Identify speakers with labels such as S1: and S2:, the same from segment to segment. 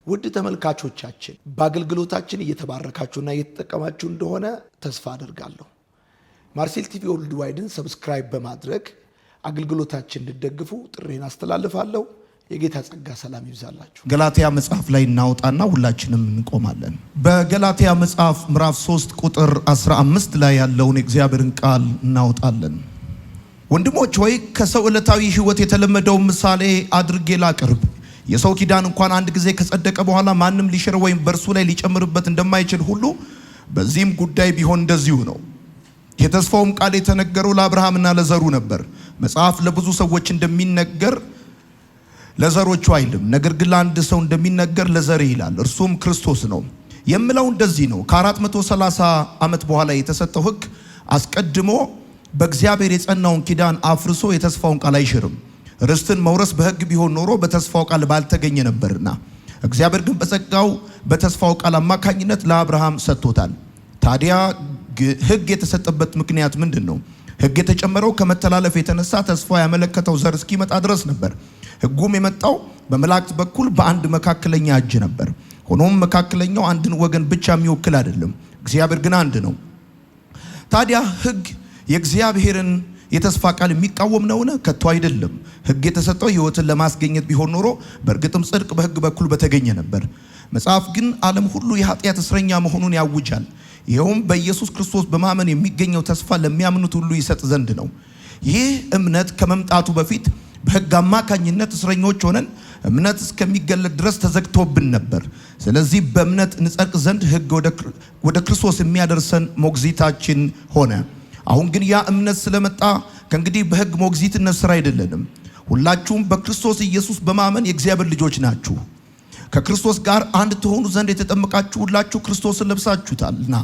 S1: ውድ ተመልካቾቻችን በአገልግሎታችን እየተባረካችሁና እየተጠቀማችሁ እንደሆነ ተስፋ አደርጋለሁ። ማርሴል ቲቪ ወርልድ ዋይድን ሰብስክራይብ በማድረግ አገልግሎታችን እንድትደግፉ ጥሬን አስተላልፋለሁ። የጌታ ጸጋ ሰላም ይብዛላችሁ።
S2: ገላትያ መጽሐፍ ላይ እናውጣና ሁላችንም እንቆማለን። በገላትያ መጽሐፍ ምዕራፍ 3 ቁጥር 15 ላይ ያለውን የእግዚአብሔርን ቃል እናውጣለን። ወንድሞች ሆይ ከሰው ዕለታዊ ሕይወት የተለመደውን ምሳሌ አድርጌ ላቅርብ። የሰው ኪዳን እንኳን አንድ ጊዜ ከጸደቀ በኋላ ማንም ሊሽር ወይም በእርሱ ላይ ሊጨምርበት እንደማይችል ሁሉ በዚህም ጉዳይ ቢሆን እንደዚሁ ነው። የተስፋውም ቃል የተነገረው ለአብርሃምና ለዘሩ ነበር። መጽሐፍ ለብዙ ሰዎች እንደሚነገር ለዘሮቹ አይልም፣ ነገር ግን ለአንድ ሰው እንደሚነገር ለዘር ይላል፣ እርሱም ክርስቶስ ነው። የምለው እንደዚህ ነው። ከ430 ዓመት በኋላ የተሰጠው ሕግ አስቀድሞ በእግዚአብሔር የጸናውን ኪዳን አፍርሶ የተስፋውን ቃል አይሽርም። ርስትን መውረስ በሕግ ቢሆን ኖሮ በተስፋው ቃል ባልተገኘ ነበርና፣ እግዚአብሔር ግን በጸጋው በተስፋው ቃል አማካኝነት ለአብርሃም ሰጥቶታል። ታዲያ ሕግ የተሰጠበት ምክንያት ምንድን ነው? ሕግ የተጨመረው ከመተላለፍ የተነሳ ተስፋ ያመለከተው ዘር እስኪመጣ ድረስ ነበር። ሕጉም የመጣው በመላእክት በኩል በአንድ መካከለኛ እጅ ነበር። ሆኖም መካከለኛው አንድን ወገን ብቻ የሚወክል አይደለም፣ እግዚአብሔር ግን አንድ ነው። ታዲያ ሕግ የእግዚአብሔርን የተስፋ ቃል የሚቃወም ነውን? ከቶ አይደለም። ሕግ የተሰጠው ሕይወትን ለማስገኘት ቢሆን ኖሮ በእርግጥም ጽድቅ በሕግ በኩል በተገኘ ነበር። መጽሐፍ ግን ዓለም ሁሉ የኃጢአት እስረኛ መሆኑን ያውጃል። ይኸውም በኢየሱስ ክርስቶስ በማመን የሚገኘው ተስፋ ለሚያምኑት ሁሉ ይሰጥ ዘንድ ነው። ይህ እምነት ከመምጣቱ በፊት በሕግ አማካኝነት እስረኞች ሆነን እምነት እስከሚገለጥ ድረስ ተዘግቶብን ነበር። ስለዚህ በእምነት እንጸድቅ ዘንድ ሕግ ወደ ክርስቶስ የሚያደርሰን ሞግዚታችን ሆነ። አሁን ግን ያ እምነት ስለመጣ ከእንግዲህ በሕግ ሞግዚትነት ስራ አይደለንም። ሁላችሁም በክርስቶስ ኢየሱስ በማመን የእግዚአብሔር ልጆች ናችሁ። ከክርስቶስ ጋር አንድ ትሆኑ ዘንድ የተጠመቃችሁ ሁላችሁ ክርስቶስን ለብሳችሁታልና።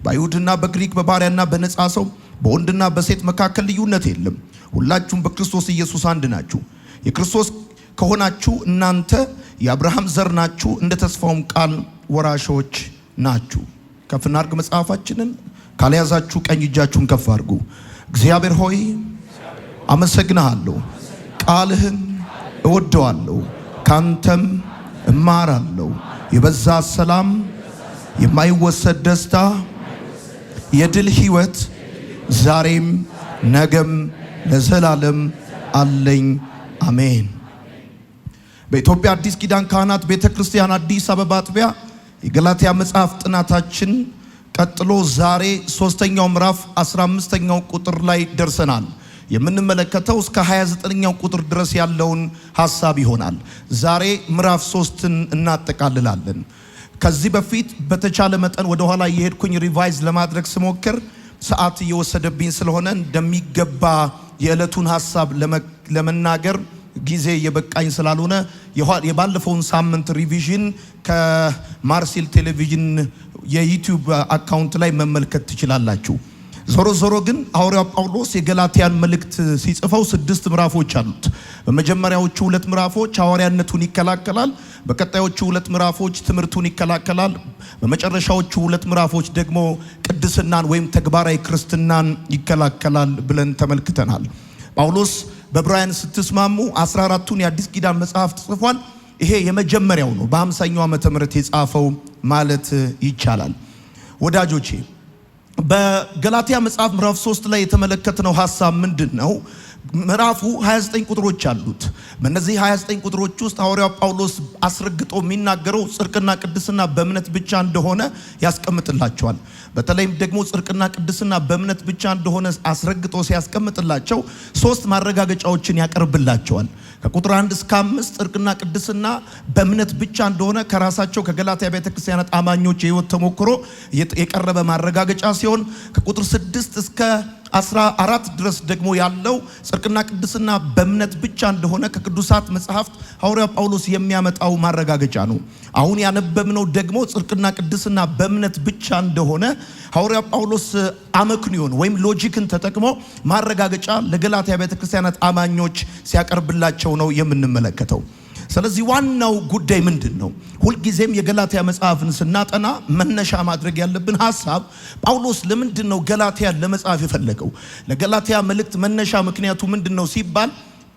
S2: በአይሁድና በግሪክ በባሪያና በነፃ ሰው በወንድና በሴት መካከል ልዩነት የለም። ሁላችሁም በክርስቶስ ኢየሱስ አንድ ናችሁ። የክርስቶስ ከሆናችሁ እናንተ የአብርሃም ዘር ናችሁ፣ እንደ ተስፋውም ቃል ወራሾች ናችሁ። ከፍ እናድርግ መጽሐፋችንን። ካልያዛችሁ ቀኝ እጃችሁን ከፍ አድርጉ። እግዚአብሔር ሆይ አመሰግናለሁ፣ ቃልህን እወደዋለሁ፣ ካንተም እማራለሁ። የበዛ ሰላም፣ የማይወሰድ ደስታ፣ የድል ሕይወት ዛሬም ነገም ለዘላለም አለኝ። አሜን። በኢትዮጵያ አዲስ ኪዳን ካህናት ቤተክርስቲያን አዲስ አበባ አጥቢያ የገላትያ መጽሐፍ ጥናታችን ቀጥሎ ዛሬ 3ኛው ምዕራፍ 15ኛው ቁጥር ላይ ደርሰናል። የምንመለከተው እስከ 29ኛው ቁጥር ድረስ ያለውን ሐሳብ ይሆናል። ዛሬ ምዕራፍ 3ን እናጠቃልላለን። ከዚህ በፊት በተቻለ መጠን ወደ ኋላ የሄድኩኝ ሪቫይዝ ለማድረግ ስሞክር ሰዓት እየወሰደብኝ ስለሆነ እንደሚገባ የዕለቱን ሐሳብ ለመናገር ጊዜ የበቃኝ ስላልሆነ የባለፈውን ሳምንት ሪቪዥን ከማርሴል ቴሌቪዥን የዩቲዩብ አካውንት ላይ መመልከት ትችላላችሁ። ዞሮ ግን ሐዋርያው ጳውሎስ የገላትያን መልእክት ሲጽፈው 6 ምዕራፎች አሉት። በመጀመሪያዎቹ 2 ምዕራፎች ሐዋርያነቱን ይከላከላል። በቀጣዮቹ 2 ምዕራፎች ትምህርቱን ይከላከላል። በመጨረሻዎቹ 2 ምዕራፎች ደግሞ ቅድስናን ወይም ተግባራዊ ክርስትናን ይከላከላል ብለን ተመልክተናል። ጳውሎስ በዕብራውያን ስትስማሙ 14ቱን የአዲስ ኪዳን መጽሐፍ ጽፏል። ይሄ የመጀመሪያው ነው። በ50ኛው ዓመተ ምህረት የጻፈው ማለት ይቻላል። ወዳጆቼ በገላትያ መጽሐፍ ምዕራፍ 3 ላይ የተመለከትነው ሐሳብ ምንድን ነው? ምዕራፉ 29 ቁጥሮች አሉት። በእነዚህ 29 ቁጥሮች ውስጥ ሐዋርያው ጳውሎስ አስረግጦ የሚናገረው ጽድቅና ቅድስና በእምነት ብቻ እንደሆነ ያስቀምጥላቸዋል። በተለይም ደግሞ ጽድቅና ቅድስና በእምነት ብቻ እንደሆነ አስረግጦ ሲያስቀምጥላቸው 3 ማረጋገጫዎችን ያቀርብላቸዋል። ከቁጥር 1 እስከ 5 ጽድቅና ቅድስና በእምነት ብቻ እንደሆነ ከራሳቸው ከገላትያ ቤተክርስቲያናት አማኞች የሕይወት ተሞክሮ የቀረበ ማረጋገጫ ሲሆን ከቁጥር 6 እስከ 14 ድረስ ደግሞ ያለው ጽድቅና ቅድስና በእምነት ብቻ እንደሆነ ከቅዱሳት መጽሐፍት ሐዋርያው ጳውሎስ የሚያመጣው ማረጋገጫ ነው። አሁን ያነበብነው ደግሞ ጽድቅና ቅድስና በእምነት ብቻ እንደሆነ ሐዋርያው ጳውሎስ አመክንዮን ወይም ሎጂክን ተጠቅሞ ማረጋገጫ ለገላትያ ቤተክርስቲያናት አማኞች ሲያቀርብላቸው ነው የምንመለከተው። ስለዚህ ዋናው ጉዳይ ምንድን ነው? ሁልጊዜም የገላትያ መጽሐፍን ስናጠና መነሻ ማድረግ ያለብን ሐሳብ ጳውሎስ ለምንድን ነው ገላትያን ለመጻፍ የፈለገው? ለገላትያ መልእክት መነሻ ምክንያቱ ምንድን ነው ሲባል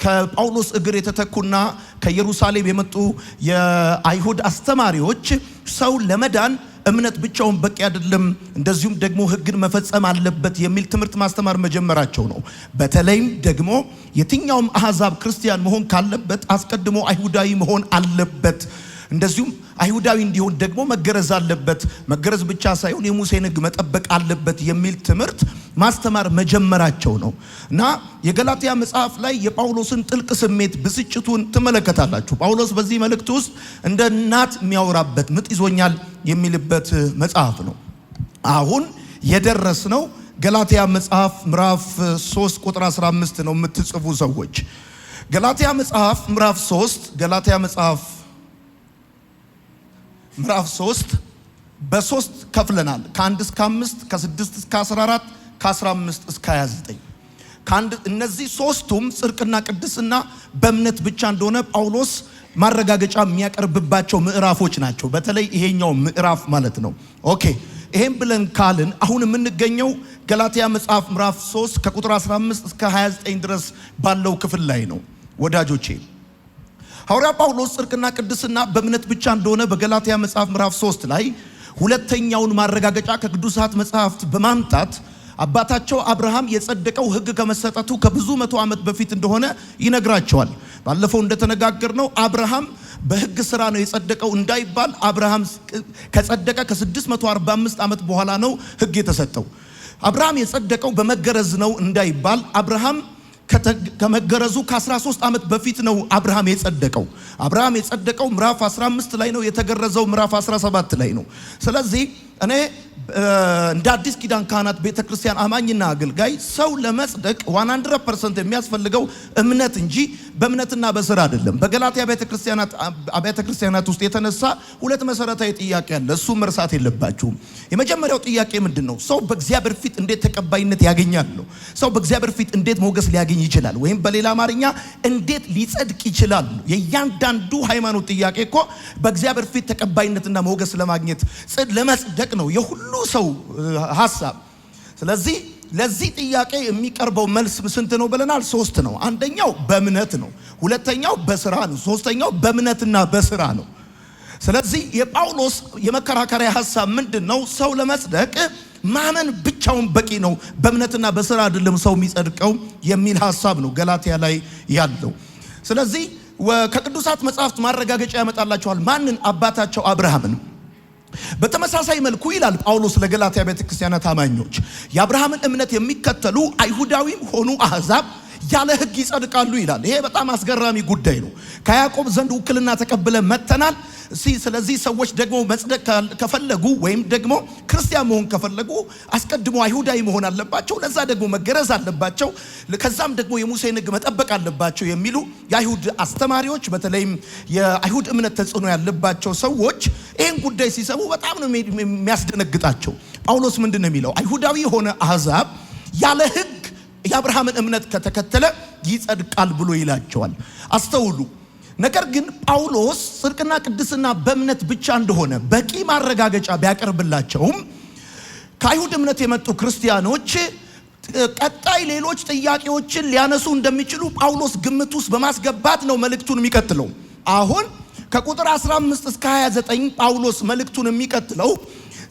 S2: ከጳውሎስ እግር የተተኩና ከኢየሩሳሌም የመጡ የአይሁድ አስተማሪዎች ሰው ለመዳን እምነት ብቻውን በቂ አይደለም፣ እንደዚሁም ደግሞ ሕግን መፈጸም አለበት የሚል ትምህርት ማስተማር መጀመራቸው ነው። በተለይም ደግሞ የትኛውም አሕዛብ ክርስቲያን መሆን ካለበት አስቀድሞ አይሁዳዊ መሆን አለበት፣ እንደዚሁም አይሁዳዊ እንዲሆን ደግሞ መገረዝ አለበት፣ መገረዝ ብቻ ሳይሆን የሙሴን ሕግ መጠበቅ አለበት የሚል ትምህርት ማስተማር መጀመራቸው ነው። እና የገላትያ መጽሐፍ ላይ የጳውሎስን ጥልቅ ስሜት ብስጭቱን ትመለከታላችሁ። ጳውሎስ በዚህ መልእክት ውስጥ እንደ እናት የሚያወራበት ምጥ ይዞኛል የሚልበት መጽሐፍ ነው። አሁን የደረስነው ገላትያ መጽሐፍ ምዕራፍ 3 ቁጥር 15 ነው። የምትጽፉ ሰዎች ገላትያ መጽሐፍ ምዕራፍ 3 ገላትያ መጽሐፍ ምዕራፍ 3 በ3 ከፍለናል። ከ1 እስከ 5 ከ6 እስከ 14 ከ15 እስከ 29 እነዚህ ሶስቱም ጽድቅና ቅድስና በእምነት ብቻ እንደሆነ ጳውሎስ ማረጋገጫ የሚያቀርብባቸው ምዕራፎች ናቸው። በተለይ ይሄኛው ምዕራፍ ማለት ነው። ኦኬ ይሄን ብለን ካልን አሁን የምንገኘው ገላትያ መጽሐፍ ምዕራፍ 3 ከቁጥር 15 እስከ 29 ድረስ ባለው ክፍል ላይ ነው ወዳጆቼ። ሐዋርያ ጳውሎስ ጽድቅና ቅድስና በእምነት ብቻ እንደሆነ በገላትያ መጽሐፍ ምዕራፍ 3 ላይ ሁለተኛውን ማረጋገጫ ከቅዱሳት መጽሐፍት በማምጣት አባታቸው አብርሃም የጸደቀው ሕግ ከመሰጠቱ ከብዙ መቶ ዓመት በፊት እንደሆነ ይነግራቸዋል። ባለፈው እንደተነጋገርነው አብርሃም በሕግ ሥራ ነው የጸደቀው እንዳይባል አብርሃም ከጸደቀ ከ645 ዓመት በኋላ ነው ሕግ የተሰጠው። አብርሃም የጸደቀው በመገረዝ ነው እንዳይባል አብርሃም ከመገረዙ ከ13 ዓመት በፊት ነው አብርሃም የጸደቀው። አብርሃም የጸደቀው ምዕራፍ 15 ላይ ነው፣ የተገረዘው ምዕራፍ 17 ላይ ነው። ስለዚህ እኔ እንደ አዲስ ኪዳን ካህናት ቤተክርስቲያን አማኝና አገልጋይ ሰው ለመጽደቅ 100% የሚያስፈልገው እምነት እንጂ በእምነትና በስራ አይደለም። በገላትያ ቤተክርስቲያናት ውስጥ የተነሳ ሁለት መሰረታዊ ጥያቄ አለ። እሱ መርሳት የለባችሁም። የመጀመሪያው ጥያቄ ምንድነው? ሰው በእግዚአብሔር ፊት እንዴት ተቀባይነት ያገኛል ነው። ሰው በእግዚአብሔር ፊት እንዴት ሞገስ ሊያገኝ ይችላል? ወይም በሌላ አማርኛ እንዴት ሊጸድቅ ይችላል? የእያንዳንዱ ሃይማኖት ጥያቄ እኮ በእግዚአብሔር ፊት ተቀባይነትና ሞገስ ለማግኘት ለመጽደቅ ነው የሁሉ ሰው ሐሳብ። ስለዚህ ለዚህ ጥያቄ የሚቀርበው መልስ ስንት ነው ብለናል? 3 ነው። አንደኛው በእምነት ነው፣ ሁለተኛው በስራ ነው፣ ሶስተኛው በእምነትና በስራ ነው። ስለዚህ የጳውሎስ የመከራከሪያ ሐሳብ ምንድነው? ሰው ለመጽደቅ ማመን ብቻውን በቂ ነው፣ በእምነትና በስራ አይደለም ሰው የሚጸድቀው የሚል ሐሳብ ነው ገላትያ ላይ ያለው። ስለዚህ ከቅዱሳት መጽሐፍት ማረጋገጫ ያመጣላቸዋል። ማንን? አባታቸው አብርሃምን። በተመሳሳይ መልኩ ይላል ጳውሎስ ለገላትያ ቤተክርስቲያናት አማኞች የአብርሃምን እምነት የሚከተሉ አይሁዳዊም ሆኑ አሕዛብ ያለ ሕግ ይጸድቃሉ ይላል። ይሄ በጣም አስገራሚ ጉዳይ ነው። ከያዕቆብ ዘንድ ውክልና ተቀብለን መጥተናል። ስለዚህ ሰዎች ደግሞ መጽደቅ ከፈለጉ ወይም ደግሞ ክርስቲያን መሆን ከፈለጉ አስቀድሞ አይሁዳዊ መሆን አለባቸው፣ ለዛ ደግሞ መገረዝ አለባቸው፣ ከዛም ደግሞ የሙሴን ሕግ መጠበቅ አለባቸው የሚሉ የአይሁድ አስተማሪዎች፣ በተለይም የአይሁድ እምነት ተጽዕኖ ያለባቸው ሰዎች ይህን ጉዳይ ሲሰሙ በጣም ነው የሚያስደነግጣቸው። ጳውሎስ ምንድን ነው የሚለው? አይሁዳዊ የሆነ አሕዛብ ያለ ሕግ የአብርሃምን እምነት ከተከተለ ይጸድቃል ብሎ ይላቸዋል። አስተውሉ። ነገር ግን ጳውሎስ ጽድቅና ቅድስና በእምነት ብቻ እንደሆነ በቂ ማረጋገጫ ቢያቀርብላቸውም ከአይሁድ እምነት የመጡ ክርስቲያኖች ቀጣይ ሌሎች ጥያቄዎችን ሊያነሱ እንደሚችሉ ጳውሎስ ግምት ውስጥ በማስገባት ነው መልእክቱን የሚቀጥለው። አሁን ከቁጥር 15 እስከ 29 ጳውሎስ መልእክቱን የሚቀጥለው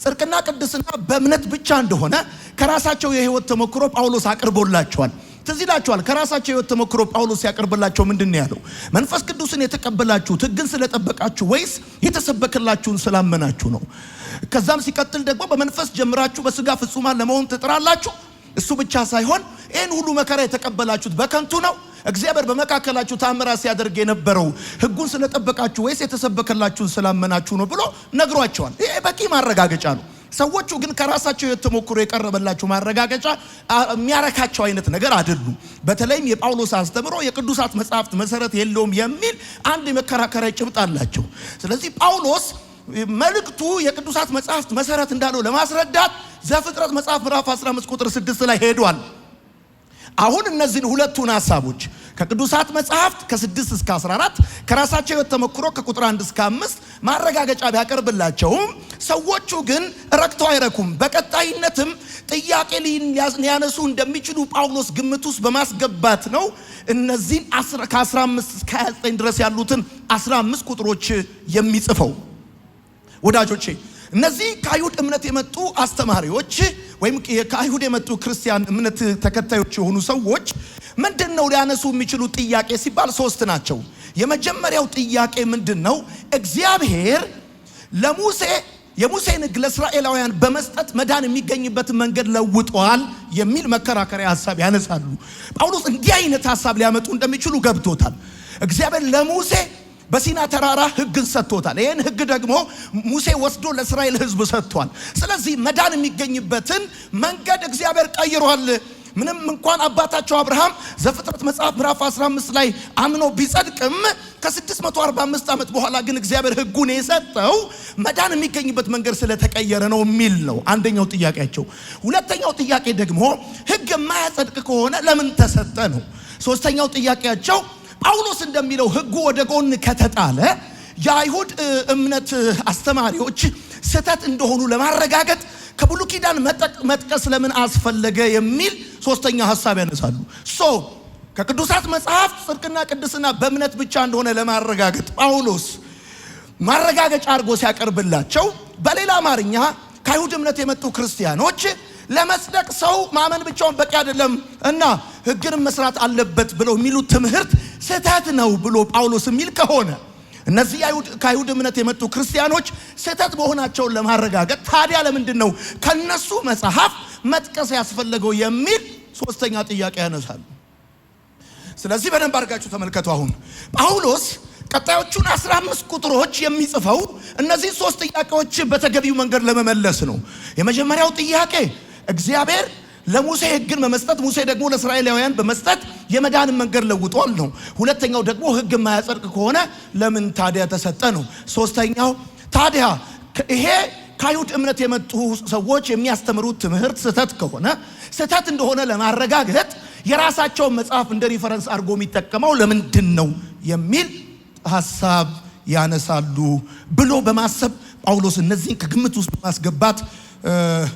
S2: ጽድቅና ቅድስና በእምነት ብቻ እንደሆነ ከራሳቸው የህይወት ተሞክሮ ጳውሎስ አቅርቦላቸዋል። ትዝ ይላችኋል። ከራሳቸው የህይወት ተሞክሮ ጳውሎስ ያቀርብላቸው ምንድነው ያለው? መንፈስ ቅዱስን የተቀበላችሁት ሕግን ስለጠበቃችሁ ወይስ የተሰበከላችሁን ስላመናችሁ ነው? ከዛም ሲቀጥል ደግሞ በመንፈስ ጀምራችሁ በስጋ ፍጹማን ለመሆን ትጥራላችሁ። እሱ ብቻ ሳይሆን ይህን ሁሉ መከራ የተቀበላችሁት በከንቱ ነው? እግዚአብሔር በመካከላችሁ ታምራት ሲያደርግ የነበረው ሕጉን ስለጠበቃችሁ ወይስ የተሰበከላችሁን ስላመናችሁ ነው ብሎ ነግሯቸዋል። ይሄ በቂ ማረጋገጫ ነው። ሰዎቹ ግን ከራሳቸው የተሞክሮ የቀረበላቸው ማረጋገጫ የሚያረካቸው አይነት ነገር አይደሉም። በተለይም የጳውሎስ አስተምሮ የቅዱሳት መጽሐፍት መሰረት የለውም የሚል አንድ የመከራከሪያ ጭብጥ አላቸው። ስለዚህ ጳውሎስ መልእክቱ የቅዱሳት መጽሐፍት መሰረት እንዳለው ለማስረዳት ዘፍጥረት መጽሐፍ ምዕራፍ 15 ቁጥር 6 ላይ ሄዷል። አሁን እነዚህን ሁለቱን ሐሳቦች ከቅዱሳት መጽሐፍት ከ6 እስከ 14 ከራሳቸው የተመክሮ ከቁጥር 1 እስከ 5 ማረጋገጫ ቢያቀርብላቸውም ሰዎቹ ግን ረክተው አይረኩም። በቀጣይነትም ጥያቄ ሊያነሱ እንደሚችሉ ጳውሎስ ግምት ውስጥ በማስገባት ነው እነዚህን ከ15 እስከ 29 ድረስ ያሉትን 15 ቁጥሮች የሚጽፈው። ወዳጆቼ እነዚህ ከአይሁድ እምነት የመጡ አስተማሪዎች ወይም ከአይሁድ የመጡ ክርስቲያን እምነት ተከታዮች የሆኑ ሰዎች ምንድነው ሊያነሱ የሚችሉ ጥያቄ ሲባል 3 ናቸው። የመጀመሪያው ጥያቄ ምንድነው? እግዚአብሔር የሙሴን ሕግ ለእስራኤላውያን በመስጠት መዳን የሚገኝበትን መንገድ ለውጧል የሚል መከራከሪያ ሐሳብ ያነሳሉ። ጳውሎስ እንዲህ አይነት ሐሳብ ሊያመጡ እንደሚችሉ ገብቶታል። እግዚአብሔር ለሙሴ በሲና ተራራ ሕግን ሰጥቶታል። ይሄን ሕግ ደግሞ ሙሴ ወስዶ ለእስራኤል ሕዝብ ሰጥቷል። ስለዚህ መዳን የሚገኝበትን መንገድ እግዚአብሔር ቀይሯል። ምንም እንኳን አባታቸው አብርሃም ዘፍጥረት መጽሐፍ ምዕራፍ 15 ላይ አምኖ ቢጸድቅም ከ645 ዓመት በኋላ ግን እግዚአብሔር ሕጉን የሰጠው መዳን የሚገኝበት መንገድ ስለተቀየረ ነው የሚል ነው አንደኛው ጥያቄያቸው። ሁለተኛው ጥያቄ ደግሞ ሕግ የማያጸድቅ ከሆነ ለምን ተሰጠ ነው። ሶስተኛው ጥያቄያቸው ጳውሎስ እንደሚለው ሕጉ ወደ ጎን ከተጣለ የአይሁድ እምነት አስተማሪዎች ስህተት እንደሆኑ ለማረጋገጥ ከብሉይ ኪዳን መጥቀስ ለምን አስፈለገ የሚል ሶስተኛ ሐሳብ ያነሳሉ። ከቅዱሳት መጽሐፍ ጽድቅና ቅድስና በእምነት ብቻ እንደሆነ ለማረጋገጥ ጳውሎስ ማረጋገጫ አድርጎ ሲያቀርብላቸው፣ በሌላ አማርኛ ከአይሁድ እምነት የመጡ ክርስቲያኖች ለመጽደቅ ሰው ማመን ብቻውን በቂ አይደለም እና ሕግን መስራት አለበት ብለው የሚሉት ትምህርት ስህተት ነው ብሎ ጳውሎስ የሚል ከሆነ እነዚህ ከአይሁድ እምነት የመጡ ክርስቲያኖች ስህተት መሆናቸውን ለማረጋገጥ ታዲያ ለምንድን ነው ከነሱ መጽሐፍ መጥቀስ ያስፈለገው የሚል ሶስተኛ ጥያቄ ያነሳሉ። ስለዚህ በደንብ አድርጋችሁ ተመልከቱ። አሁን ጳውሎስ ቀጣዮቹን 15 ቁጥሮች የሚጽፈው እነዚህ 3 ጥያቄዎች በተገቢው መንገድ ለመመለስ ነው። የመጀመሪያው ጥያቄ እግዚአብሔር ለሙሴ ሕግን በመስጠት ሙሴ ደግሞ ለእስራኤላውያን በመስጠት የመዳንን መንገድ ለውጧል ነው። ሁለተኛው ደግሞ ሕግ የማያጸድቅ ከሆነ ለምን ታዲያ ተሰጠ ነው። ሶስተኛው ታዲያ ይሄ ከአይሁድ እምነት የመጡ ሰዎች የሚያስተምሩት ትምህርት ስህተት ከሆነ ስህተት እንደሆነ ለማረጋገጥ የራሳቸውን መጽሐፍ እንደ ሪፈረንስ አድርጎ የሚጠቀመው ለምንድን ነው የሚል ሐሳብ ያነሳሉ ብሎ በማሰብ ጳውሎስ እነዚህን ከግምት ውስጥ በማስገባት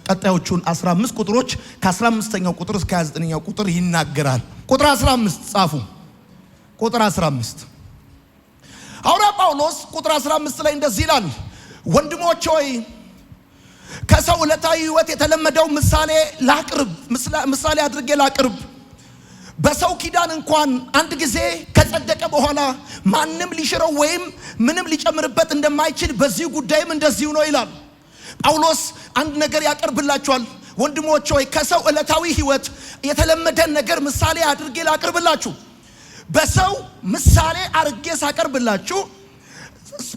S2: ቀጣዮቹን 15 ቁጥሮች ከ15ኛው ቁጥር እስከ 29ኛው ቁጥር ይናገራል። ቁጥር 15 ጻፉ። ቁጥር 15 ሐዋርያ ጳውሎስ ቁጥር 15 ላይ እንደዚህ ይላል፣ ወንድሞች ሆይ ከሰው ዕለታዊ ሕይወት የተለመደው ምሳሌ አድርጌ ላቅርብ። በሰው ኪዳን እንኳን አንድ ጊዜ ከጸደቀ በኋላ ማንም ሊሽረው ወይም ምንም ሊጨምርበት እንደማይችል በዚህ ጉዳይም እንደዚሁ ነው ይላል። ጳውሎስ አንድ ነገር ያቀርብላችኋል። ወንድሞች ሆይ ከሰው ዕለታዊ ሕይወት የተለመደን ነገር ምሳሌ አድርጌ ላቅርብላችሁ። በሰው ምሳሌ አድርጌ ሳቀርብላችሁ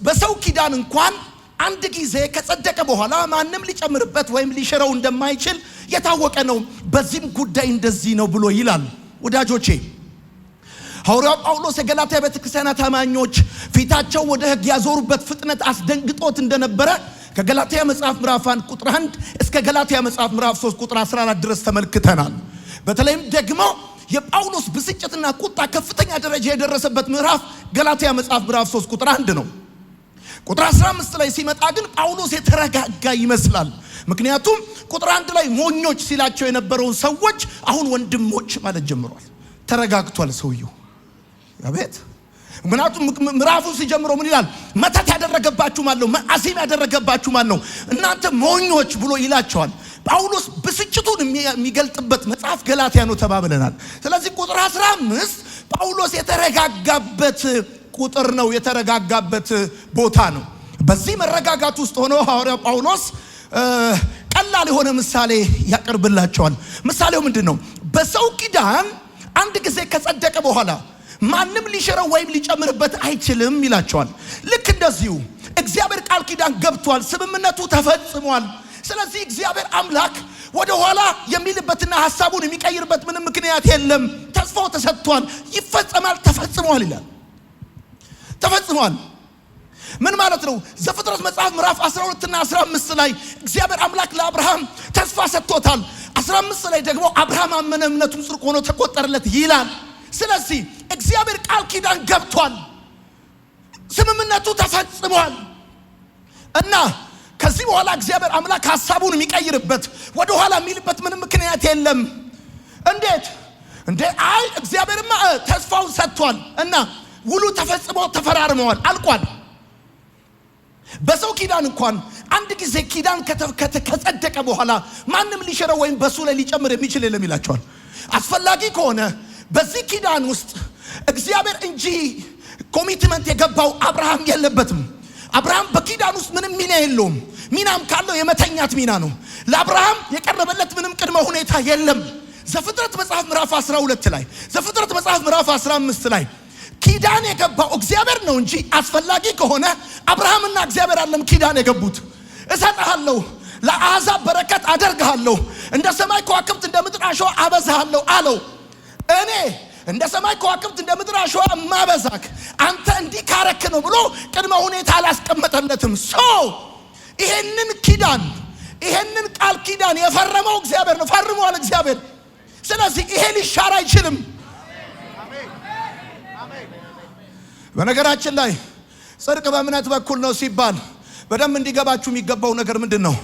S2: በሰው ኪዳን እንኳን አንድ ጊዜ ከጸደቀ በኋላ ማንም ሊጨምርበት ወይም ሊሽረው እንደማይችል የታወቀ ነው። በዚህም ጉዳይ እንደዚህ ነው ብሎ ይላል። ወዳጆቼ ሐዋርያው ጳውሎስ የገላትያ ቤተክርስቲያን አማኞች ፊታቸው ወደ ሕግ ያዞሩበት ፍጥነት አስደንግጦት እንደነበረ ከገላትያ መጽሐፍ ምዕራፍ 1 ቁጥር 1 እስከ ገላትያ መጽሐፍ ምዕራፍ 3 ቁጥር 14 ድረስ ተመልክተናል። በተለይም ደግሞ የጳውሎስ ብስጭትና ቁጣ ከፍተኛ ደረጃ የደረሰበት ምዕራፍ ገላትያ መጽሐፍ ምዕራፍ 3 ቁጥር 1 ነው። ቁጥር 15 ላይ ሲመጣ ግን ጳውሎስ የተረጋጋ ይመስላል። ምክንያቱም ቁጥር 1 ላይ ሞኞች ሲላቸው የነበረውን ሰዎች አሁን ወንድሞች ማለት ጀምሯል። ተረጋግቷል ሰውየው። አቤት! ምክንያቱም ምዕራፉን ሲጀምረው ምን ይላል? መተት ያደረገባችሁ ማን ነው? አዚም ያደረገባችሁ ማን ነው? እናንተ ሞኞች ብሎ ይላቸዋል። ጳውሎስ ብስጭቱን የሚገልጥበት መጽሐፍ ገላትያ ነው ተባብለናል። ስለዚህ ቁጥር 15 ጳውሎስ የተረጋጋበት ቁጥር ነው፣ የተረጋጋበት ቦታ ነው። በዚህ መረጋጋት ውስጥ ሆኖ ሐዋርያው ጳውሎስ ቀላል የሆነ ምሳሌ ያቀርብላቸዋል። ምሳሌው ምንድን ነው? በሰው ኪዳን አንድ ጊዜ ከጸደቀ በኋላ ማንም ሊሽረው ወይም ሊጨምርበት አይችልም ይላቸዋል። ልክ እንደዚሁ እግዚአብሔር ቃል ኪዳን ገብቷል፣ ስምምነቱ ተፈጽሟል። ስለዚህ እግዚአብሔር አምላክ ወደ ኋላ የሚልበትና ሐሳቡን የሚቀይርበት ምንም ምክንያት የለም። ተስፋው ተሰጥቷል፣ ይፈጸማል፣ ተፈጽሟል ይላል። ተፈጽሟል ምን ማለት ነው? ዘፍጥረት መጽሐፍ ምዕራፍ 12 እና 15 ላይ እግዚአብሔር አምላክ ለአብርሃም ተስፋ ሰጥቶታል። 15 ላይ ደግሞ አብርሃም አመነ እምነቱም ጽድቅ ሆኖ ተቆጠረለት ይላል። ስለዚህ እግዚአብሔር ቃል ኪዳን ገብቷል፣ ስምምነቱ ተፈጽሟል እና ከዚህ በኋላ እግዚአብሔር አምላክ ሐሳቡን የሚቀይርበት ወደ ኋላ የሚልበት ምንም ምክንያት የለም። እንዴት እንዴ? አይ እግዚአብሔርማ ተስፋውን ሰጥቷል እና ውሉ ተፈጽሞ ተፈራርመዋል፣ አልቋል። በሰው ኪዳን እንኳን አንድ ጊዜ ኪዳን ከጸደቀ በኋላ ማንም ሊሽረው ወይም በሱ ላይ ሊጨምር የሚችል የለም ይላቸዋል። አስፈላጊ ከሆነ በዚህ ኪዳን ውስጥ እግዚአብሔር እንጂ ኮሚትመንት የገባው አብርሃም የለበትም። አብርሃም በኪዳን ውስጥ ምንም ሚና የለውም። ሚናም ካለው የመተኛት ሚና ነው። ለአብርሃም የቀረበለት ምንም ቅድመ ሁኔታ የለም። ዘፍጥረት መጽሐፍ ምዕራፍ 12 ላይ፣ ዘፍጥረት መጽሐፍ ምዕራፍ 15 ላይ ኪዳን የገባው እግዚአብሔር ነው እንጂ አስፈላጊ ከሆነ አብርሃምና እግዚአብሔር አለም ኪዳን የገቡት። እሰጥሃለሁ፣ ለአሕዛብ በረከት አደርግሃለሁ፣ እንደ ሰማይ ከዋክብት እንደ ምድር አሸዋ አበዛሃለሁ አለው። እኔ እንደ ሰማይ ከዋክብት እንደ ምድር አሸዋ ማበዛክ አንተ እንዲህ ካረክ ነው ብሎ ቅድመ ሁኔታ አላስቀመጠለትም። ይሄንን ኪዳን ይሄንን ቃል ኪዳን የፈረመው እግዚአብሔር ነው፣ ፈርሟል እግዚአብሔር። ስለዚህ ይሄ ሊሻር አይችልም። በነገራችን ላይ ጽድቅ በእምነት በኩል ነው ሲባል በደንብ እንዲገባችሁ የሚገባው ነገር ምንድን ነው?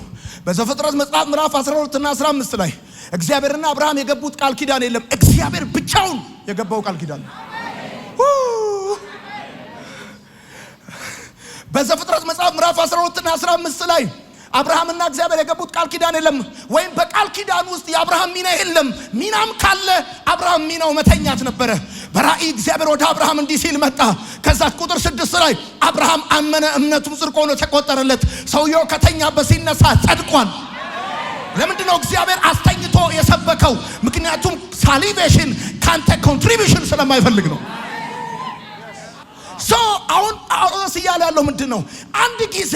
S2: በዘፍጥረት መጽሐፍ ምዕራፍ 12 እና 15 ላይ እግዚአብሔርና አብርሃም የገቡት ቃል ኪዳን የለም። እግዚአብሔር ብቻውን የገባው ቃል ኪዳን ነው። በዘፍጥረት መጽሐፍ ምዕራፍ 12 እና 15 ላይ አብርሃምና እግዚአብሔር የገቡት ቃል ኪዳን የለም፣ ወይም በቃል ኪዳን ውስጥ የአብርሃም ሚና የለም። ሚናም ካለ አብርሃም ሚናው መተኛት ነበረ። በራእይ እግዚአብሔር ወደ አብርሃም እንዲህ ሲል መጣ። ከዛ ቁጥር 6 ላይ አብርሃም አመነ እምነቱም ጽድቅ ሆኖ ተቆጠረለት። ሰውየው ከተኛበት ሲነሳ ጸድቋል። ለምንድን ነው እግዚአብሔር አስተኝቶ የሰበከው? ምክንያቱም ሳሊቬሽን ካንተ ኮንትሪቢዩሽን ስለማይፈልግ ነው። አሁን ጳውሎስ እያለ ያለው ምንድን ነው? አንድ ጊዜ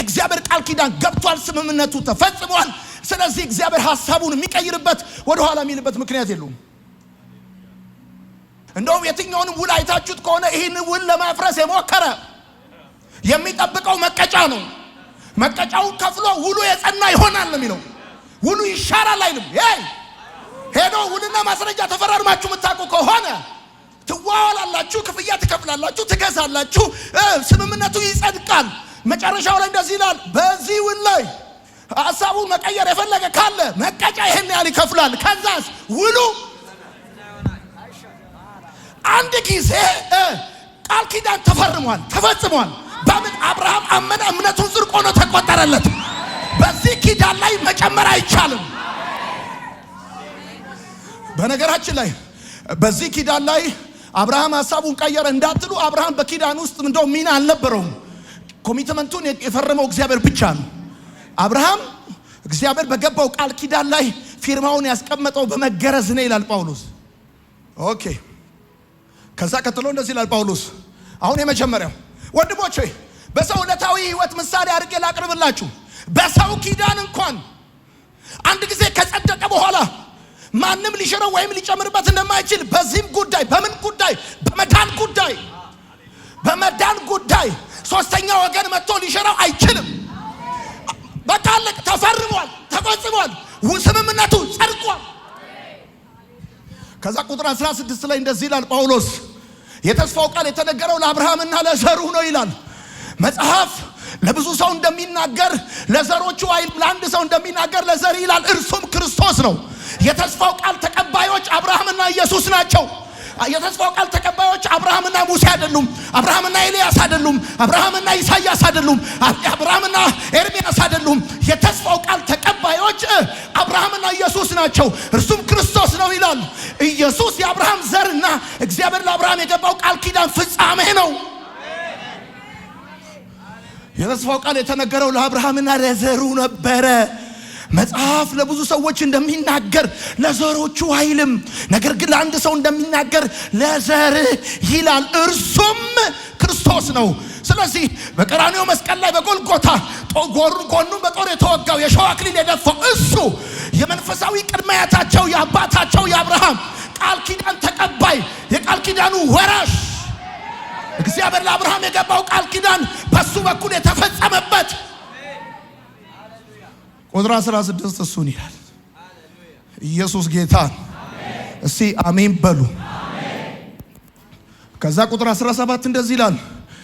S2: እግዚአብሔር ቃል ኪዳን ገብቷል፣ ስምምነቱ ተፈጽሟል። ስለዚህ እግዚአብሔር ሐሳቡን የሚቀይርበት ወደ ኋላ የሚልበት ምክንያት የለውም። እንደውም የትኛውንም ውል አይታችሁት ከሆነ ይህን ውል ለማፍረስ የሞከረ የሚጠብቀው መቀጫ ነው። መቀጫውን ከፍሎ ውሉ የጸና ይሆናል ነው የሚለው። ውሉ ይሻራል አይልም። ሄዶ ውልና ማስረጃ ተፈራርማችሁ የምታውቁ ከሆነ ትዋዋላላችሁ፣ ክፍያ ትከፍላላችሁ፣ ትገዛላችሁ፣ ስምምነቱ ይጸድቃል። መጨረሻው ላይ እንደዚህ ይላል፣ በዚህ ውል ላይ ሐሳቡን መቀየር የፈለገ ካለ መቀጫ ይሄን ያህል ይከፍላል። ከዛስ ውሉ አንድ ጊዜ ቃል ኪዳን ተፈርሟል፣ ተፈጽሟል። በምን? አብርሃም አመነ እምነቱን ጽድቅ ሆኖ ተቆጠረለት። በዚህ ኪዳን ላይ መጨመር አይቻልም። በነገራችን ላይ በዚህ ኪዳን ላይ አብርሃም ሐሳቡን ቀየረ እንዳትሉ፣ አብርሃም በኪዳን ውስጥ እንደው ሚና አልነበረውም። ኮሚትመንቱን የፈረመው እግዚአብሔር ብቻ ነው። አብርሃም እግዚአብሔር በገባው ቃል ኪዳን ላይ ፊርማውን ያስቀመጠው በመገረዝ ነው ይላል ጳውሎስ። ኦኬ። ከዛ ቀጥሎ እንደዚህ ይላል ጳውሎስ። አሁን የመጀመሪያው ወንድሞቼ በሰው ዕለታዊ ሕይወት ምሳሌ አድርጌ ላቅርብላችሁ። በሰው ኪዳን እንኳን አንድ ጊዜ ከጸደቀ በኋላ ማንም ሊሽረው ወይም ሊጨምርበት እንደማይችል በዚህም ጉዳይ በምን ጉዳይ? በመዳን ጉዳይ ሶስተኛ ወገን መጥቶ ሊሽረው አይችልም። በቃ አለቀ፣ ተፈርሟል፣ ተፈጽሟል፣ ስምምነቱ ጸድቋል። ከዛ ቁጥር 16 ላይ እንደዚህ ይላል ጳውሎስ፣ የተስፋው ቃል የተነገረው ለአብርሃምና ለዘሩ ነው ይላል። መጽሐፍ ለብዙ ሰው እንደሚናገር ለዘሮቹ አይልም፣ ለአንድ ሰው እንደሚናገር ለዘር ይላል። እርሱም ክርስቶስ ነው። የተስፋው ቃል ተቀባዮች አብርሃምና ኢየሱስ ናቸው። የተስፋው ቃል ተቀባዮች አብርሃምና ሙሴ አይደሉም፣ አብርሃምና ኤልያስ አይደሉም፣ አብርሃምና ኢሳያስ አይደሉም፣ አብርሃምና ኤርሚያስ አይደሉም። የተስፋው ቃል ተቀባዮች አብርሃምና ኢየሱስ ናቸው። እርሱም ክርስቶስ ነው ይላል። ኢየሱስ የአብርሃም ዘርና እግዚአብሔር ለአብርሃም የገባው ቃል ኪዳን ፍጻሜ ነው። የተስፋው ቃል የተነገረው ለአብርሃምና ለዘሩ ነበረ። መጽሐፍ ለብዙ ሰዎች እንደሚናገር ለዘሮቹ አይልም፣ ነገር ግን ለአንድ ሰው እንደሚናገር ለዘር ይላል። እርሱም ክርስቶስ ነው። ስለዚህ በቀራንዮ መስቀል ላይ በጎልጎታ ጎኑን በጦር የተወጋው የሸዋ አክሊል የደፋው እሱ የመንፈሳዊ ቅድሚያታቸው የአባታቸው የአብርሃም ቃል ኪዳን ተቀባይ፣ የቃል ኪዳኑ ወራሽ፣ እግዚአብሔር ለአብርሃም የገባው ቃል ኪዳን በሱ በኩል የተፈጸመበት ቁጥር 16 እሱን ይላል። ኢየሱስ ጌታ። እስቲ አሜን በሉ። ከዛ ቁጥር 17 እንደዚህ ይላል፣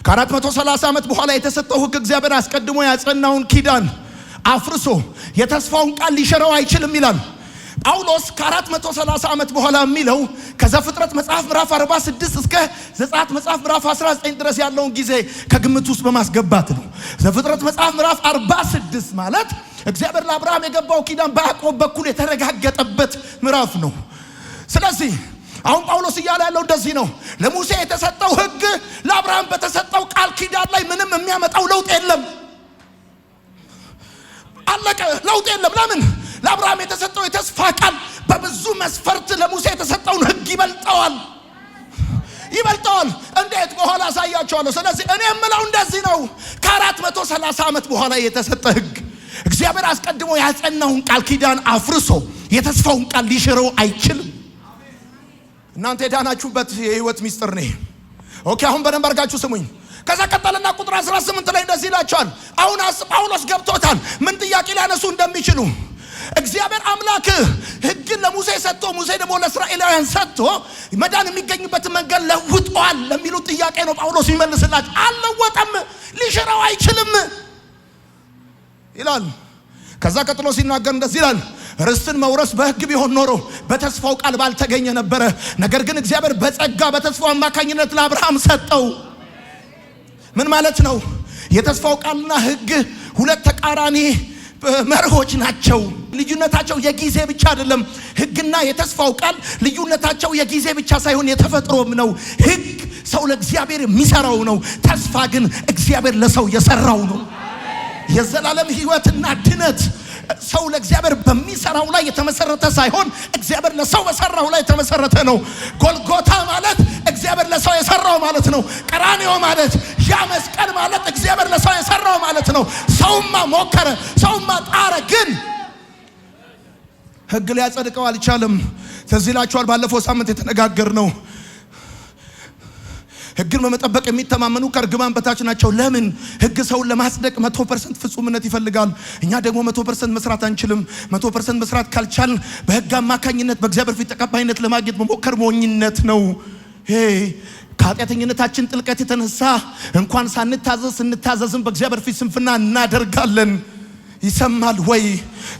S2: ከ430 ዓመት በኋላ የተሰጠው ሕግ እግዚአብሔር አስቀድሞ ያጸናውን ኪዳን አፍርሶ የተስፋውን ቃል ሊሽረው አይችልም ይላል ጳውሎስ። ከ430 ዓመት በኋላ የሚለው ከዘፍጥረት መጽሐፍ ምዕራፍ 46 እስከ ዘጸአት መጽሐፍ ምዕራፍ 19 ድረስ ያለውን ጊዜ ከግምት ውስጥ በማስገባት ነው። ዘፍጥረት መጽሐፍ ምዕራፍ 46 ማለት እግዚአብሔር ለአብርሃም የገባው ኪዳን በያዕቆብ በኩል የተረጋገጠበት ምዕራፍ ነው። ስለዚህ አሁን ጳውሎስ እያለ ያለው እንደዚህ ነው። ለሙሴ የተሰጠው ሕግ ለአብርሃም በተሰጠው ቃል ኪዳን ላይ ምንም የሚያመጣው ለውጥ የለም። አለቀ። ለውጥ የለም። ለምን? ለአብርሃም የተሰጠው የተስፋ ቃል በብዙ መስፈርት ለሙሴ የተሰጠውን ሕግ ይበልጠዋል። እንዴት? በኋላ አሳያቸዋለሁ። ስለዚህ እኔ የምለው እንደዚህ ነው። ከ430 ዓመት በኋላ የተሰጠ ሕግ እግዚአብሔር አስቀድሞ ያጸናውን ቃል ኪዳን አፍርሶ የተስፋውን ቃል ሊሽረው አይችልም። እናንተ የዳናችሁበት የህይወት ሚስጥር ነው። ኦኬ፣ አሁን በደንብ አድርጋችሁ ስሙኝ። ከዛ ቀጠለና ቁጥር 18 ላይ እንደዚህ ይላቸዋል። አሁን ጳውሎስ ገብቶታል ምን ጥያቄ ሊያነሱ እንደሚችሉ። እግዚአብሔር አምላክ ሕግን ለሙሴ ሰጥቶ ሙሴ ደግሞ ለእስራኤላውያን ሰጥቶ መዳን የሚገኝበትን መንገድ ለውጧል ለሚሉት ጥያቄ ነው ጳውሎስ ይመልስላቸው። አልለወጠም፣ ሊሽረው አይችልም ይላል። ከዛ ቀጥሎ ሲናገር እንደዚህ ይላል፣ ርስትን መውረስ በሕግ ቢሆን ኖሮ በተስፋው ቃል ባልተገኘ ነበረ። ነገር ግን እግዚአብሔር በጸጋ በተስፋው አማካኝነት ለአብርሃም ሰጠው። ምን ማለት ነው? የተስፋው ቃልና ሕግ ሁለት ተቃራኒ መርሆች ናቸው። ልዩነታቸው የጊዜ ብቻ አይደለም። ሕግና የተስፋው ቃል ልዩነታቸው የጊዜ ብቻ ሳይሆን የተፈጥሮም ነው። ሕግ ሰው ለእግዚአብሔር የሚሰራው ነው። ተስፋ ግን እግዚአብሔር ለሰው የሰራው ነው። የዘላለም ሕይወትና ድነት ሰው ለእግዚአብሔር በሚሰራው ላይ የተመሰረተ ሳይሆን እግዚአብሔር ለሰው በሰራው ላይ የተመሰረተ ነው። ጎልጎታ ማለት እግዚአብሔር ለሰው የሰራው ማለት ነው። ቀራንዮ ማለት ያ መስቀል ማለት እግዚአብሔር ለሰው የሰራው ማለት ነው። ሰውማ ሞከረ፣ ሰውማ ጣረ፣ ግን ሕግ ሊያጸድቀው አልቻለም። ትዝ ይላችኋል ባለፈው ሳምንት የተነጋገርነው ሕግን በመጠበቅ የሚተማመኑ ከእርግማን በታች ናቸው። ለምን? ሕግ ሰውን ለማጽደቅ 100% ፍጹምነት ይፈልጋል። እኛ ደግሞ 100% መስራት አንችልም። 100% መስራት ካልቻልን በሕግ አማካኝነት በእግዚአብሔር ፊት ተቀባይነት ለማግኘት መሞከር ሞኝነት ነው። ከኃጢአተኝነታችን ጥልቀት የተነሳ እንኳን ስንታዘዝም በእግዚአብሔር ፊት ስንፍና እናደርጋለን። ይሰማል ወይ?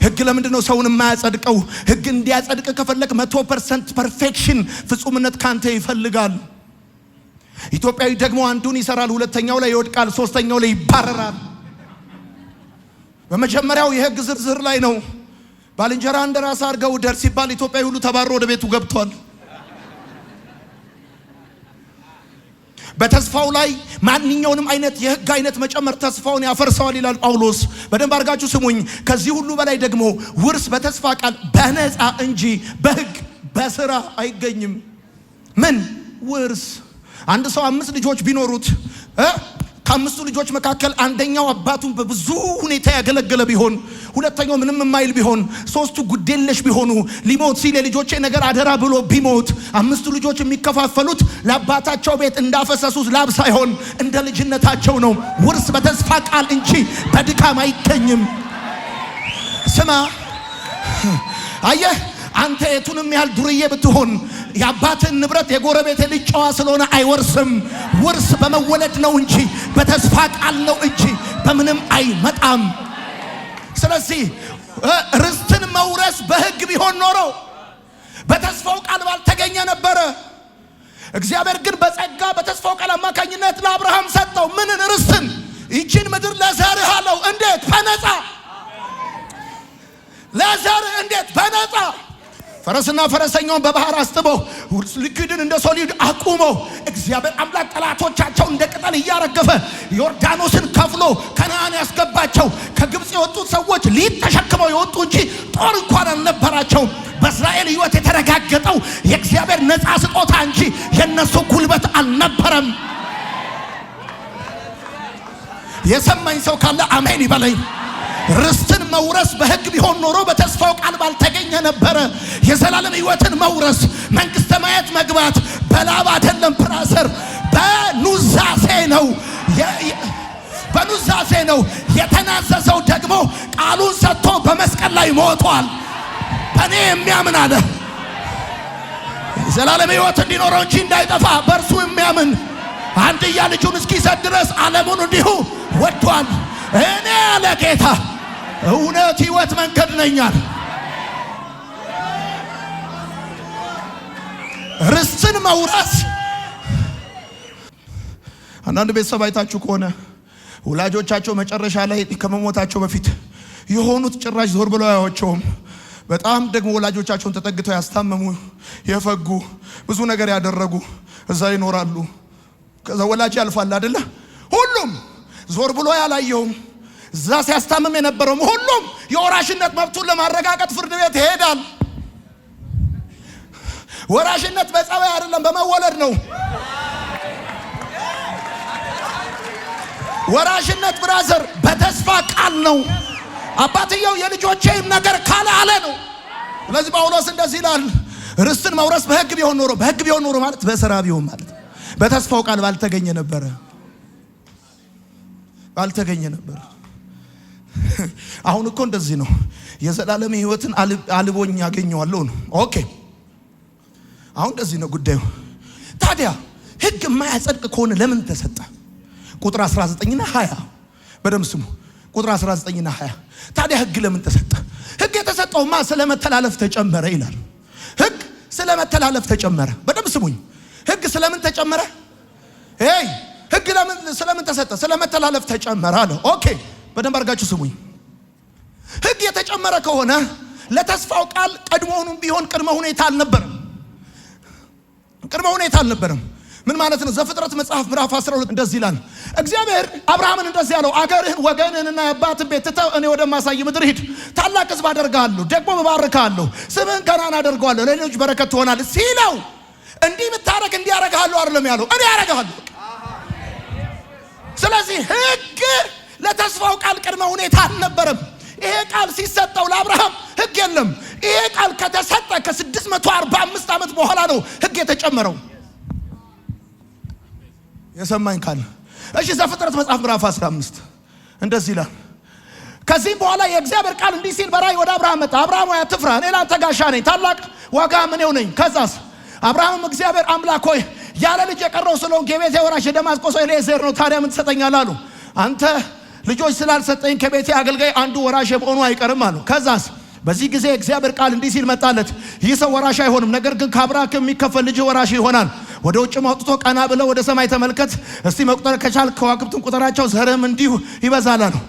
S2: ሕግ ለምንድን ነው ሰውን የማያጸድቀው? ሕግ እንዲያጸድቅ ከፈለግ 100% ፐርፌክሽን ፍጹምነት ካንተ ይፈልጋል። ኢትዮጵያዊ ደግሞ አንዱን ይሰራል፣ ሁለተኛው ላይ ይወድቃል፣ ሶስተኛው ላይ ይባረራል። በመጀመሪያው የሕግ ዝርዝር ላይ ነው። ባልንጀራ እንደራስ አድርገው ውደድ ሲባል ኢትዮጵያዊ ሁሉ ተባሮ ወደ ቤቱ ገብቷል። በተስፋው ላይ ማንኛውንም አይነት የሕግ አይነት መጨመር ተስፋውን ያፈርሰዋል ይላል ጳውሎስ። በደንብ አድርጋችሁ ስሙኝ። ከዚህ ሁሉ በላይ ደግሞ ውርስ በተስፋ ቃል በነፃ እንጂ በሕግ በስራ አይገኝም። ምን ውርስ? አንድ ሰው 5 ልጆች ቢኖሩት ከ5ቱ ልጆች መካከል አንደኛው አባቱን በብዙ ሁኔታ ያገለገለ ቢሆን፣ ሁለተኛው ምንም የማይል ቢሆን፣ 3ቱ ጉዴለሽ ቢሆኑ፣ ሊሞት ሲል የልጆቼ ነገር አደራ ብሎ ቢሞት 5ቱ ልጆች የሚከፋፈሉት ለአባታቸው ቤት እንዳፈሰሱት ላብ ሳይሆን እንደ ልጅነታቸው ነው። ውርስ በተስፋ ቃል እንጂ በድካም አይገኝም። ስማ፣ አየህ፣ አንተ የቱንም ያህል ዱርዬ ብትሆን የአባትን ንብረት የጎረቤት ልጅ ጨዋ ስለሆነ አይወርስም። ውርስ በመወለድ ነው እንጂ በተስፋ ቃል ነው እንጂ በምንም አይመጣም። ስለዚህ ርስትን መውረስ በሕግ ቢሆን ኖሮ በተስፋው ቃል ባልተገኘ ነበረ። እግዚአብሔር ግን በጸጋ በተስፋው ቃል አማካኝነት ለአብርሃም ሰጠው። ምንን? ርስትን። ይችን ምድር ለዘርህ አለው። እንዴት? በነፃ። ለዘርህ እንዴት? በነፃ። ፈረስና ፈረሰኛውን በባህር አስጥቦ ልክድን እንደ ሶሊድ አቁሞ እግዚአብሔር አምላክ ጠላቶቻቸው እንደ ቅጠል እያረገፈ ዮርዳኖስን ከፍሎ ከነዓን ያስገባቸው። ከግብፅ የወጡት ሰዎች ሊጥ ተሸክመው የወጡ እንጂ ጦር እንኳን አልነበራቸውም። በእስራኤል ሕይወት የተረጋገጠው የእግዚአብሔር ነፃ ስጦታ እንጂ የነሱ ጉልበት አልነበረም። የሰማኝ ሰው ካለ አሜን ይበለኝ። ርስትን መውረስ በሕግ ቢሆን ኖሮ በተስፋው ቃል ባልተገኘ ነበረ። የዘላለም ሕይወትን መውረስ መንግሥተ ሰማያት መግባት በላብ አይደለም፣ ብራዘር፣ በኑዛዜ ነው። በኑዛዜ ነው። የተናዘዘው ደግሞ ቃሉን ሰጥቶ በመስቀል ላይ ሞቷል። በእኔ የሚያምን አለ ዘላለም ሕይወት እንዲኖረው እንጂ እንዳይጠፋ በእርሱ የሚያምን አንድያ ልጁን እስኪሰጥ ድረስ ዓለሙን እንዲሁ ወዷል። እኔ አለ ጌታ እውነት ሕይወት መንገድ ነኛል። ርስትን መውረስ አንዳንድ ቤተሰብ አይታችሁ ከሆነ ወላጆቻቸው መጨረሻ ላይ ከመሞታቸው በፊት የሆኑት ጭራሽ ዞር ብለው አያዩአቸውም። በጣም ደግሞ ወላጆቻቸውን ተጠግተው ያስታመሙ የፈጉ ብዙ ነገር ያደረጉ እዛ ይኖራሉ። ከዛ ወላጅ ያልፋል አይደለ? ሁሉም ዞር ብሎ ያላየውም እዛ ሲያስታምም የነበረውም ሁሉም የወራሽነት መብቱን ለማረጋገጥ ፍርድ ቤት ይሄዳል። ወራሽነት በጸባይ አይደለም በመወለድ ነው። ወራሽነት ብራዘር በተስፋ ቃል ነው። አባትየው የልጆቼም ነገር ካለ አለ ነው። ስለዚህ ጳውሎስ እንደዚህ ይላል፣ ርስትን መውረስ በሕግ ቢሆን ኖሮ ማለት በሥራ ቢሆን ማለት በተስፋው ቃል ባልተገኘ ነበር። አሁን እኮ እንደዚህ ነው። የዘላለም ሕይወትን አልቦኝ ያገኘዋለሁ ነው። ኦኬ አሁን እንደዚህ ነው ጉዳዩ። ታዲያ ሕግ የማያጸድቅ ከሆነ ለምን ተሰጠ? ቁጥር 19ና 20 በደም ስሙ። ቁጥር 19ና 20 ታዲያ ሕግ ለምን ተሰጠ? ሕግ የተሰጠውማ ስለመተላለፍ ተጨመረ ይላል። ሕግ ስለመተላለፍ ተጨመረ። በደም ስሙኝ። ሕግ ስለምን ተጨመረ? ሕግ ስለምን ተሰጠ? ስለመተላለፍ ተጨመረ አለ። ኦኬ በደንብ አድርጋችሁ ስሙኝ። ሕግ የተጨመረ ከሆነ ለተስፋው ቃል ቀድሞውንም ቢሆን ቅድመ ሁኔታ አልነበረም። ምን ማለት ነው? ዘፍጥረት መጽሐፍ ምዕራፍ 12 እንደዚህ ይላል። እግዚአብሔር አብርሃምን እንደዚህ ያለው አገርህን ወገንህንና የአባትን ቤት ትተህ እኔ ወደማሳይ ምድር ሂድ፣ ታላቅ ሕዝብ አደርግሃለሁ፣ ደግሞ እባርክሃለሁ፣ ስምህን ገናና አደርገዋለሁ፣ ለሌሎች በረከት ትሆናለህ ሲለው እንዲህ የምታረግ እንዲህ አደርግሃለሁ አይደለም ያለው፣ እኔ አደርግሃለሁ። ስለዚህ ሕግ ለተስፋው ቃል ቅድመ ሁኔታ አልነበረም። ይሄ ቃል ሲሰጠው ለአብርሃም ሕግ የለም። ይሄ ቃል ከተሰጠ ከ645 ዓመት በኋላ ነው ሕግ የተጨመረው። የሰማኝ ካለ እሺ፣ ዘፍጥረት መጽሐፍ ምዕራፍ 15 እንደዚህ ይላል። ከዚህም በኋላ የእግዚአብሔር ቃል እንዲህ ሲል በራእይ ወደ አብርሃም መጣ። አብርሃም ሆይ አትፍራ፣ እኔ ላንተ ጋሻ ነኝ፣ ታላቅ ዋጋም እኔው ነኝ። ከዛስ አብርሃምም እግዚአብሔር አምላክ ሆይ ያለ ልጅ የቀረው ስለሆንክ የቤቴ ወራሽ የደማስቆ ሰው ኤሊዔዘር ነው፣ ታዲያ ምን ትሰጠኛለህ አሉ። አንተ ልጆች ስላልሰጠኝ ከቤቴ አገልጋይ አንዱ ወራሽ መሆኑ አይቀርም አሉ። ከዛስ በዚህ ጊዜ እግዚአብሔር ቃል እንዲህ ሲል መጣለት፣ ይህ ሰው ወራሽ አይሆንም፣ ነገር ግን ከአብራክ የሚከፈል ልጅ ወራሽ ይሆናል። ወደ ውጭም አውጥቶ ቀና ብለው ወደ ሰማይ ተመልከት፣ እስቲ መቁጠር ከቻል ከዋክብትን ቁጠራቸው፣ ዘርህም እንዲሁ ይበዛል አለው።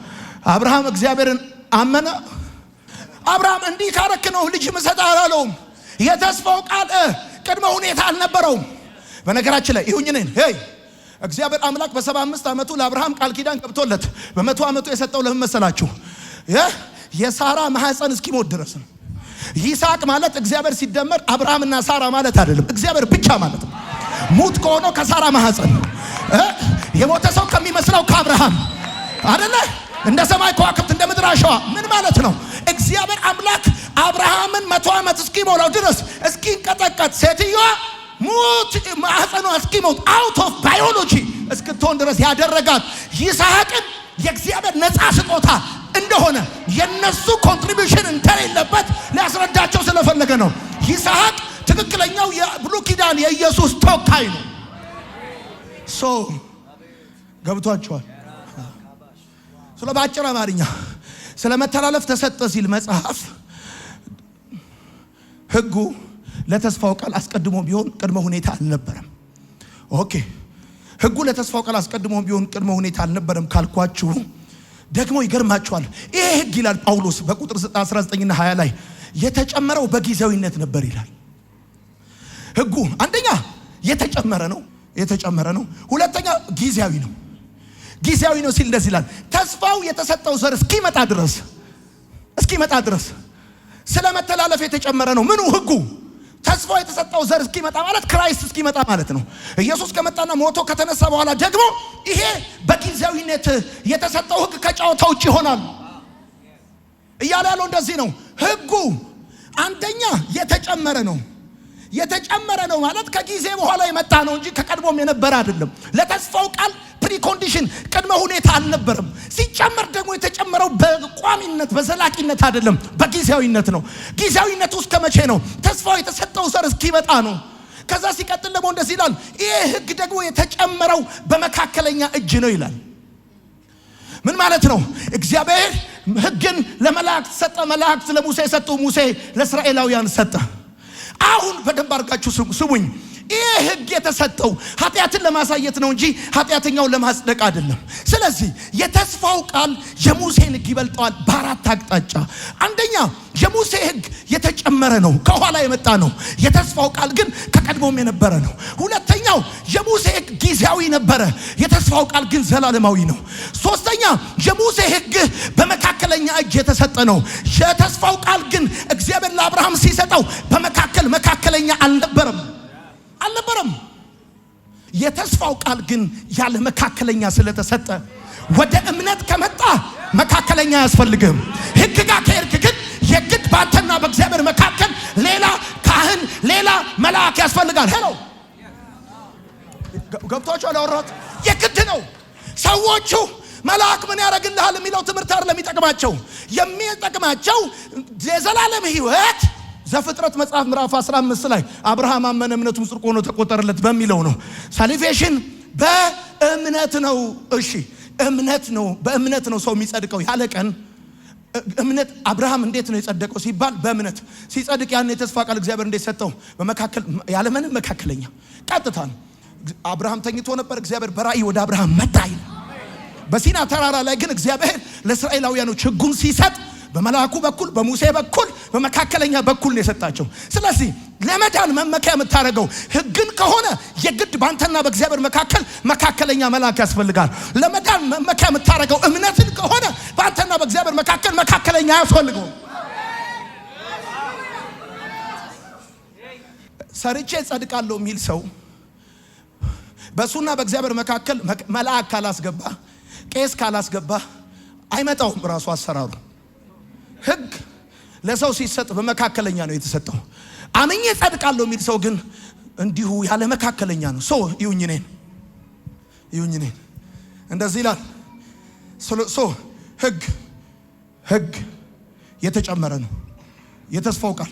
S2: አብርሃም እግዚአብሔርን አመነ። አብርሃም እንዲህ ካረክ ነው ልጅ እሰጥሃለሁ አላለውም። የተስፋው ቃል ቅድመ ሁኔታ አልነበረውም። በነገራችን ላይ ይሁን ነኝ እግዚአብሔር አምላክ በ75 ዓመቱ ለአብርሃም ቃል ኪዳን ገብቶለት በ100 ዓመቱ የሰጠው ለምን መሰላችሁ? የሳራ ማህፀን እስኪሞት ድረስ ነው። ይስሐቅ ማለት እግዚአብሔር ሲደመር አብርሃምና ሳራ ማለት አይደለም፣ እግዚአብሔር ብቻ ማለት ነው። ሙት ከሆነው ከሳራ ማህፀን የሞተ ሰው ከሚመስለው ከአብርሃም አይደለ? እንደ ሰማይ ከዋክብት እንደ ምድር አሸዋ ምን ማለት ነው? እግዚአብሔር አምላክ አብርሃምን 100 ዓመት እስኪሞላው ድረስ እስኪንቀጠቀጥ ሴትዮዋ ሙት ማህፀኗ እስኪሞት አውት ኦፍ ባዮሎጂ እስክትሆን ድረስ ያደረጋት ይስሐቅን የእግዚአብሔር ነፃ ስጦታ እንደሆነ የነሱ ኮንትሪቢዩሽን እንደሌለበት ሊያስረዳቸው ስለፈለገ ነው። ይስሐቅ ትክክለኛው የብሉይ ኪዳን የኢየሱስ ተወካይ ነው። ገብቷቸዋል? ስለ ባጭር አማርኛ ስለ መተላለፍ ተሰጠ ሲል መጽሐፍ ሕጉ ለተስፋው ቃል አስቀድሞ ቢሆን ቅድመ ሁኔታ አልነበረም። ኦኬ ሕጉ ለተስፋው ቃል አስቀድሞ ቢሆን ቅድመ ሁኔታ አልነበረም ካልኳችሁ ደግሞ ይገርማችኋል። ይሄ ሕግ ይላል ጳውሎስ በቁጥር 19ና 20 ላይ የተጨመረው በጊዜያዊነት ነበር ይላል። ሕጉ አንደኛ የተጨመረ ነው። ሁለተኛ ጊዜያዊ ነው ሲል እንደዚህ ይላል። ተስፋው የተሰጠው ዘር እስኪመጣ ድረስ ስለ መተላለፍ የተጨመረ ነው። ምኑ ሕጉ ተስፋው የተሰጠው ዘር እስኪመጣ ማለት ክራይስት እስኪመጣ ማለት ነው። ኢየሱስ ከመጣና ሞቶ ከተነሳ በኋላ ደግሞ ይሄ በጊዜያዊነት የተሰጠው ሕግ ከጨዋታ ውጭ ይሆናል እያለ ያለው እንደዚህ ነው። ሕጉ አንደኛ የተጨመረ ነው ማለት ከጊዜ በኋላ የመጣ ነው እንጂ ከቀድሞም የነበረ አይደለም። ለተስፋው ቃል ፕሪኮንዲሽን ቅድመ ሁኔታ አልነበረም። ሲጨመር ደግሞ የተጨመረው በቋሚነት በዘላቂነት አይደለም፣ በጊዜያዊነት ነው። ጊዜያዊነቱ እስከ መቼ ነው? ተስፋው የተሰጠው ዘር እስኪመጣ ነው። ከዛ ሲቀጥል ደግሞ እንደዚህ ይላል፣ ይሄ ሕግ ደግሞ የተጨመረው በመካከለኛ እጅ ነው ይላል። ምን ማለት ነው? እግዚአብሔር ሕግን ለመላእክት ሰጠ፣ መላእክት ለሙሴ ሰጡ፣ ሙሴ ለእስራኤላውያን ሰጠ። አሁን በደንብ አድርጋችሁ ስሙኝ። ይሄ ሕግ የተሰጠው ኃጢአትን ለማሳየት ነው እንጂ ኃጢአተኛውን ለማጽደቅ አይደለም። ስለዚህ የተስፋው ቃል የሙሴን ሕግ ይበልጠዋል በአራት አቅጣጫ። አንደኛ የሙሴ ሕግ የተጨመረ ነው፣ ከኋላ የመጣ ነው። የተስፋው ቃል ግን ከቀድሞም የነበረ ነው። ሁለተኛው የሙሴ ሕግ ጊዜያዊ ነበረ፣ የተስፋው ቃል ግን ዘላለማዊ ነው። ሶስተኛ የሙሴ ሕግ በመካከለኛ እጅ የተሰጠ ነው። የተስፋው ቃል ግን እግዚአብሔር ለአብርሃም ሲሰጠው መካከለኛ አልነበረም። የተስፋው ቃል ግን ያለ መካከለኛ ስለተሰጠ ወደ እምነት ከመጣ መካከለኛ አያስፈልግም። ሕግ ጋር ከሄድክ ግን የግድ ባንተና በእግዚአብሔር መካከል ሌላ ካህን፣ ሌላ መልአክ ያስፈልጋል። ሄሎ ገብቷቸዋል? ያወራሁት የግድ ነው። ሰዎቹ መልአክ ምን ያደርግልሃል የሚለው ትምህርት አይደለም የሚጠቅማቸው የዘላለም ሕይወት ዘፍጥረት መጽሐፍ ምዕራፍ 15 ላይ አብርሃም አመነ እምነቱም ጽድቅ ሆኖ ተቆጠረለት በሚለው ነው። ሳሊቬሽን በእምነት ነው። እሺ እምነት ነው፣ በእምነት ነው ሰው የሚጸድቀው። ያለ ቀን እምነት አብርሃም እንዴት ነው የጸደቀው ሲባል በእምነት ሲጸድቅ ያን የተስፋ ቃል እግዚአብሔር እንዴት ሰጠው? በመካከል ያለ ምንም መካከለኛ ቀጥታ ነው። አብርሃም ተኝቶ ነበር፣ እግዚአብሔር በራእይ ወደ አብርሃም መጣ ይላል። በሲና ተራራ ላይ ግን እግዚአብሔር ለእስራኤላውያኖች ሕጉን ሲሰጥ በመልአኩ በኩል በሙሴ በኩል በመካከለኛ በኩል ነው የሰጣቸው። ስለዚህ ለመዳን መመኪያ የምታደርገው ሕግን ከሆነ የግድ ባንተና በእግዚአብሔር መካከለኛ መልአክ ያስፈልጋል። ለመዳን መመኪያ የምታደርገው እምነትን ከሆነ ባንተና በእግዚአብሔር መካከለኛ ያስፈልገው። ሰርቼ ጸድቃለሁ የሚል ሰው በሱና በእግዚአብሔር መካከል መልአክ ካላስገባ፣ ቄስ ካላስገባ አይመጣውም ራሱ አሰራሩ። ሕግ ለሰው ሲሰጥ በመካከለኛ ነው የተሰጠው። አምኜ ጸድቃለሁ የሚል ሰው ግን እንዲሁ ያለ መካከለኛ ነው። ሰው ይሁኝ እኔን እንደዚህ ይላል። ሕግ የተጨመረ ነው። የተስፋው ቃል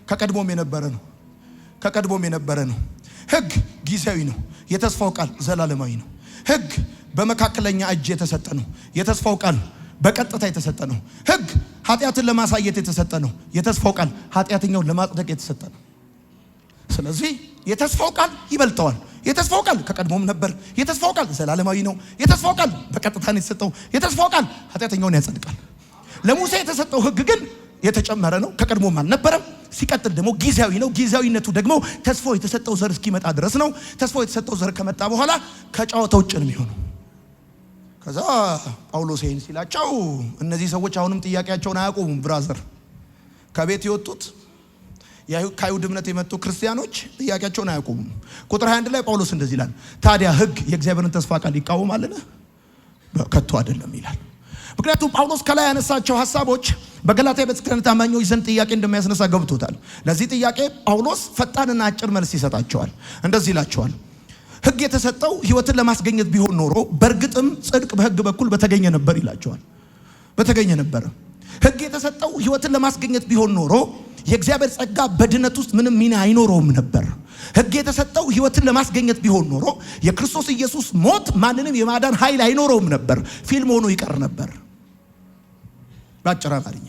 S2: ከቀድሞም የነበረ ነው። ሕግ ጊዜያዊ ነው። የተስፋው ቃል ዘላለማዊ ነው። ሕግ በመካከለኛ እጅ የተሰጠ ነው። የተስፋው ቃል በቀጥታ የተሰጠ ነው። ሕግ ኃጢአትን ለማሳየት የተሰጠ ነው። የተስፋው ቃል ኃጢአተኛውን ለማጽደቅ የተሰጠ ነው። ስለዚህ የተስፋው ቃል ይበልጠዋል። የተስፋው ቃል ከቀድሞም ነበር። የተስፋው ቃል ዘላለማዊ ነው። የተስፋው ቃል በቀጥታ ነው የተሰጠው። የተስፋው ቃል ኃጢአተኛውን ያጸድቃል። ለሙሴ የተሰጠው ሕግ ግን የተጨመረ ነው፣ ከቀድሞም አልነበረም። ሲቀጥል ደግሞ ጊዜያዊ ነው። ጊዜያዊነቱ ደግሞ ተስፋው የተሰጠው ዘር እስኪመጣ ድረስ ነው። ተስፋው የተሰጠው ዘር ከመጣ በኋላ ከጨዋታ ውጭ ነው የሚሆነው። ከዛ ጳውሎስ ይህን ሲላቸው እነዚህ ሰዎች አሁንም ጥያቄያቸውን አያቆሙም። ብራዘር ከቤት የወጡት ከአይሁድ እምነት የመጡ ክርስቲያኖች ጥያቄያቸውን አያቆሙም። ቁጥር 21 ላይ ጳውሎስ እንደዚህ ይላል፣ ታዲያ ሕግ የእግዚአብሔርን ተስፋ ቃል ይቃወማልን? ከቶ አይደለም ይላል። ምክንያቱም ጳውሎስ ከላይ ያነሳቸው ሐሳቦች በገላትያ ቤተክርስቲያን ታማኞች ዘንድ ጥያቄ እንደሚያስነሳ ገብቶታል። ለዚህ ጥያቄ ጳውሎስ ፈጣንና አጭር መልስ ይሰጣቸዋል። እንደዚህ ይላቸዋል፣ ሕግ የተሰጠው ሕይወትን ለማስገኘት ቢሆን ኖሮ በእርግጥም ጽድቅ በሕግ በኩል በተገኘ ነበር ይላቸዋል። በተገኘ ነበር። ሕግ የተሰጠው ሕይወትን ለማስገኘት ቢሆን ኖሮ የእግዚአብሔር ጸጋ በድነት ውስጥ ምንም ሚና አይኖረውም ነበር። ሕግ የተሰጠው ሕይወትን ለማስገኘት ቢሆን ኖሮ የክርስቶስ ኢየሱስ ሞት ማንንም የማዳን ኃይል አይኖረውም ነበር፣ ፊልም ሆኖ ይቀር ነበር። ባጭር አማርኛ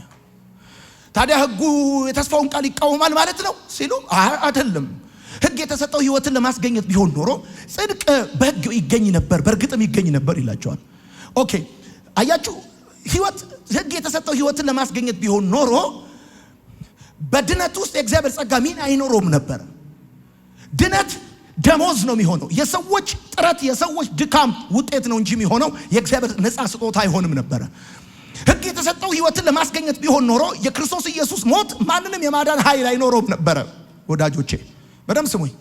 S2: ታዲያ ሕጉ የተስፋውን ቃል ይቃወማል ማለት ነው ሲሉ አይደለም። ሕግ የተሰጠው ሕይወትን ለማስገኘት ቢሆን ኖሮ ጽድቅ በሕግ ይገኝ ነበር፣ በእርግጥም ይገኝ ነበር ይላቸዋል። ኦኬ አያችሁ፣ ሕግ የተሰጠው ሕይወትን ለማስገኘት ቢሆን ኖሮ በድነት ውስጥ የእግዚአብሔር ጸጋ ሚና አይኖረውም ነበር። ድነት ደሞዝ ነው የሚሆነው፣ የሰዎች ጥረት የሰዎች ድካም ውጤት ነው እንጂ የሚሆነው የእግዚአብሔር ነፃ ስጦታ አይሆንም ነበር። ሕግ የተሰጠው ሕይወትን ለማስገኘት ቢሆን ኖሮ የክርስቶስ ኢየሱስ ሞት ማንንም የማዳን ኃይል አይኖረውም ነበረ። ወዳጆቼ በደም ስሙኝ።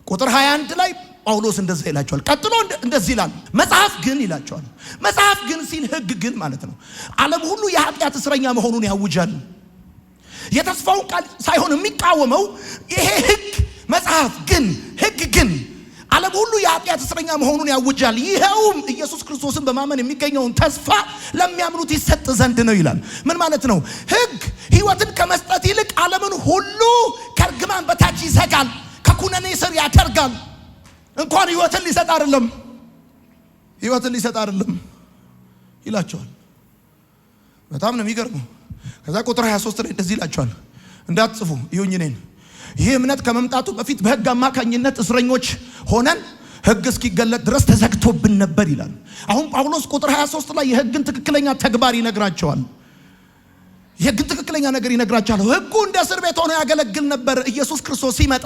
S2: ቁጥር 21 ላይ ጳውሎስ እንደዚህ ይላቸዋል። ቀጥሎ እንደዚህ ይላል፣ መጽሐፍ ግን ይላቸዋል። መጽሐፍ ግን ሲል ሕግ ግን ማለት ነው ዓለም ሁሉ የኃጢአት እስረኛ መሆኑን ያውጃል። የተስፋውን ቃል ሳይሆን የሚቃወመው ይሄ ሕግ መጽሐፍ ግን ሕግ ግን ዓለም ሁሉ የኃጢአት እስረኛ መሆኑን ያውጃል። ይኸውም ኢየሱስ ክርስቶስን በማመን የሚገኘውን ተስፋ ለሚያምኑት ይሰጥ ዘንድ ነው ይላል። ምን ማለት ነው? ሕግ ሕይወትን ከመስጠት ይልቅ ዓለምን ሁሉ ከርግማን በታች ይዘጋል፣ ከኩነኔ ስር ያደርጋል። እንኳን ሕይወትን ሊሰጥ አይደለም ይላቸዋል። በጣም ነው የሚገርመው። ከዛ ቁጥር 23 ላይ እንደዚህ ይላቸዋል፣ እንዳትጽፉ ይሁኝ እኔን ይህ እምነት ከመምጣቱ በፊት በሕግ አማካኝነት እስረኞች ሆነን ሕግ እስኪገለጥ ድረስ ተዘግቶብን ነበር ይላል። አሁን ጳውሎስ ቁጥር 23 ላይ የሕግን ትክክለኛ ተግባር ይነግራቸዋል። የሕግን ትክክለኛ ነገር ይነግራቸዋል። ሕጉ እንደ እስር ቤት ሆኖ ያገለግል ነበር። ኢየሱስ ክርስቶስ ሲመጣ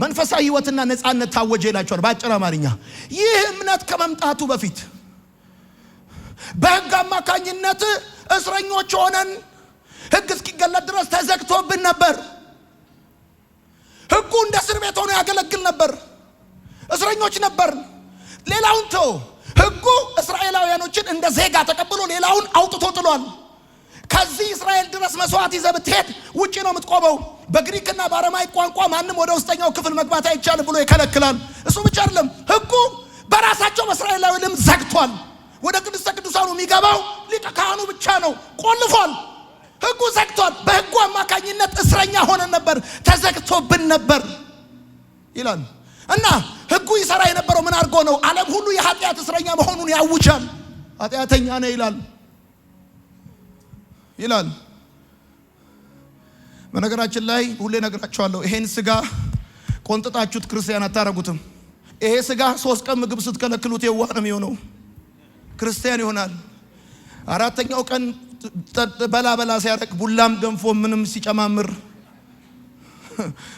S2: መንፈሳዊ ሕይወትና ነፃነት ታወጀ ይላቸዋል። በአጭር አማርኛ ይህ እምነት ከመምጣቱ በፊት በሕግ አማካኝነት እስረኞች ሆነን ሕግ እስኪገለጥ ድረስ ተዘግቶብን ነበር። ሕጉ እንደ እስር ቤት ሆኖ ያገለግል ነበር። እስረኞች ነበር። ሌላውን ተው። ሕጉ እስራኤላውያኖችን እንደ ዜጋ ተቀብሎ ሌላውን አውጥቶ ጥሏል። ከዚህ እስራኤል ድረስ መስዋዕት ይዘህ ብትሄድ ውጪ ነው የምትቆመው። በግሪክና በአረማይክ ቋንቋ ማንም ወደ ውስጠኛው ክፍል መግባት አይቻልም ብሎ ይከለክላል። እሱ ብቻ አይደለም፣ ሕጉ በራሳቸው በእስራኤላውያንም ዘግቷል። ወደ ቅድስተ ቅዱሳኑ የሚገባው ሊቀ ካህኑ ብቻ ነው። ቆልፏል። ሕጉ ዘግቷል። በሕጉ አማካኝነት እስረኛ ሆነን ነበር፣ ተዘግቶብን ነበር ይላል። እና ሕጉ ይሰራ የነበረው ምን አድርጎ ነው? ዓለም ሁሉ የኃጢአት እስረኛ መሆኑን ያውጃል። ኃጢአተኛ ነህ ይላል። በነገራችን ላይ ሁሌ ነግራቸዋለሁ፣ ይሄን ስጋ ቆንጥጣችሁት ክርስቲያን አታረጉትም። ይሄ ስጋ 3 ቀን ምግብ ስትከለክሉት የዋህ ነው የሚሆነው፣ ክርስቲያን ይሆናል። 4ኛው ቀን በላ ሲያደርግ ቡላም ገንፎ ምንም ሲጨማምር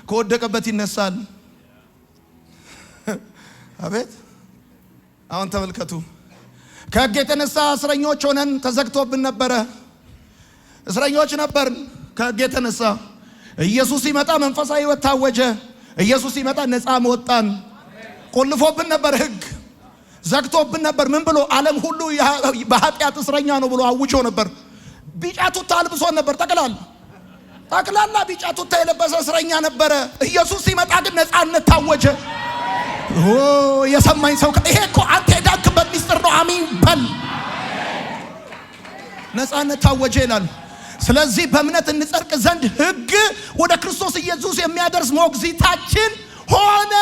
S2: ከወደቀበት ይነሳል። አቤት! አሁን ተመልከቱ። ከሕግ የተነሳ እስረኞች ሆነን ተዘግቶብን ነበረ። እስረኞች ነበርን ከሕግ የተነሳ። ኢየሱስ ሲመጣ መንፈሳዊ ሕይወት ታወጀ። ኢየሱስ ሲመጣ ነፃ ወጣን። ቆልፎብን ነበር፣ ሕግ ዘግቶብን ነበር። ምን ብሎ? ዓለም ሁሉ በኃጢአት እስረኛ ነው ብሎ አውጆ ነበር። ቢጫ ቱታ አልብሶን ነበር። ጠቅላላ ቢጫ ቱታ የለበሰ እስረኛ ነበረ። ኢየሱስ ሲመጣ ግን ነፃነት ታወጀ። የሰማኝ ሰው ይሄ እኮ አንተ የዳንክበት ሚስጥር ነው። አሚን በል። ነፃነት ታወጀ ይላል። ስለዚህ በእምነት እንጸድቅ ዘንድ ሕግ ወደ ክርስቶስ ኢየሱስ የሚያደርስ ሞግዚታችን ሆነ።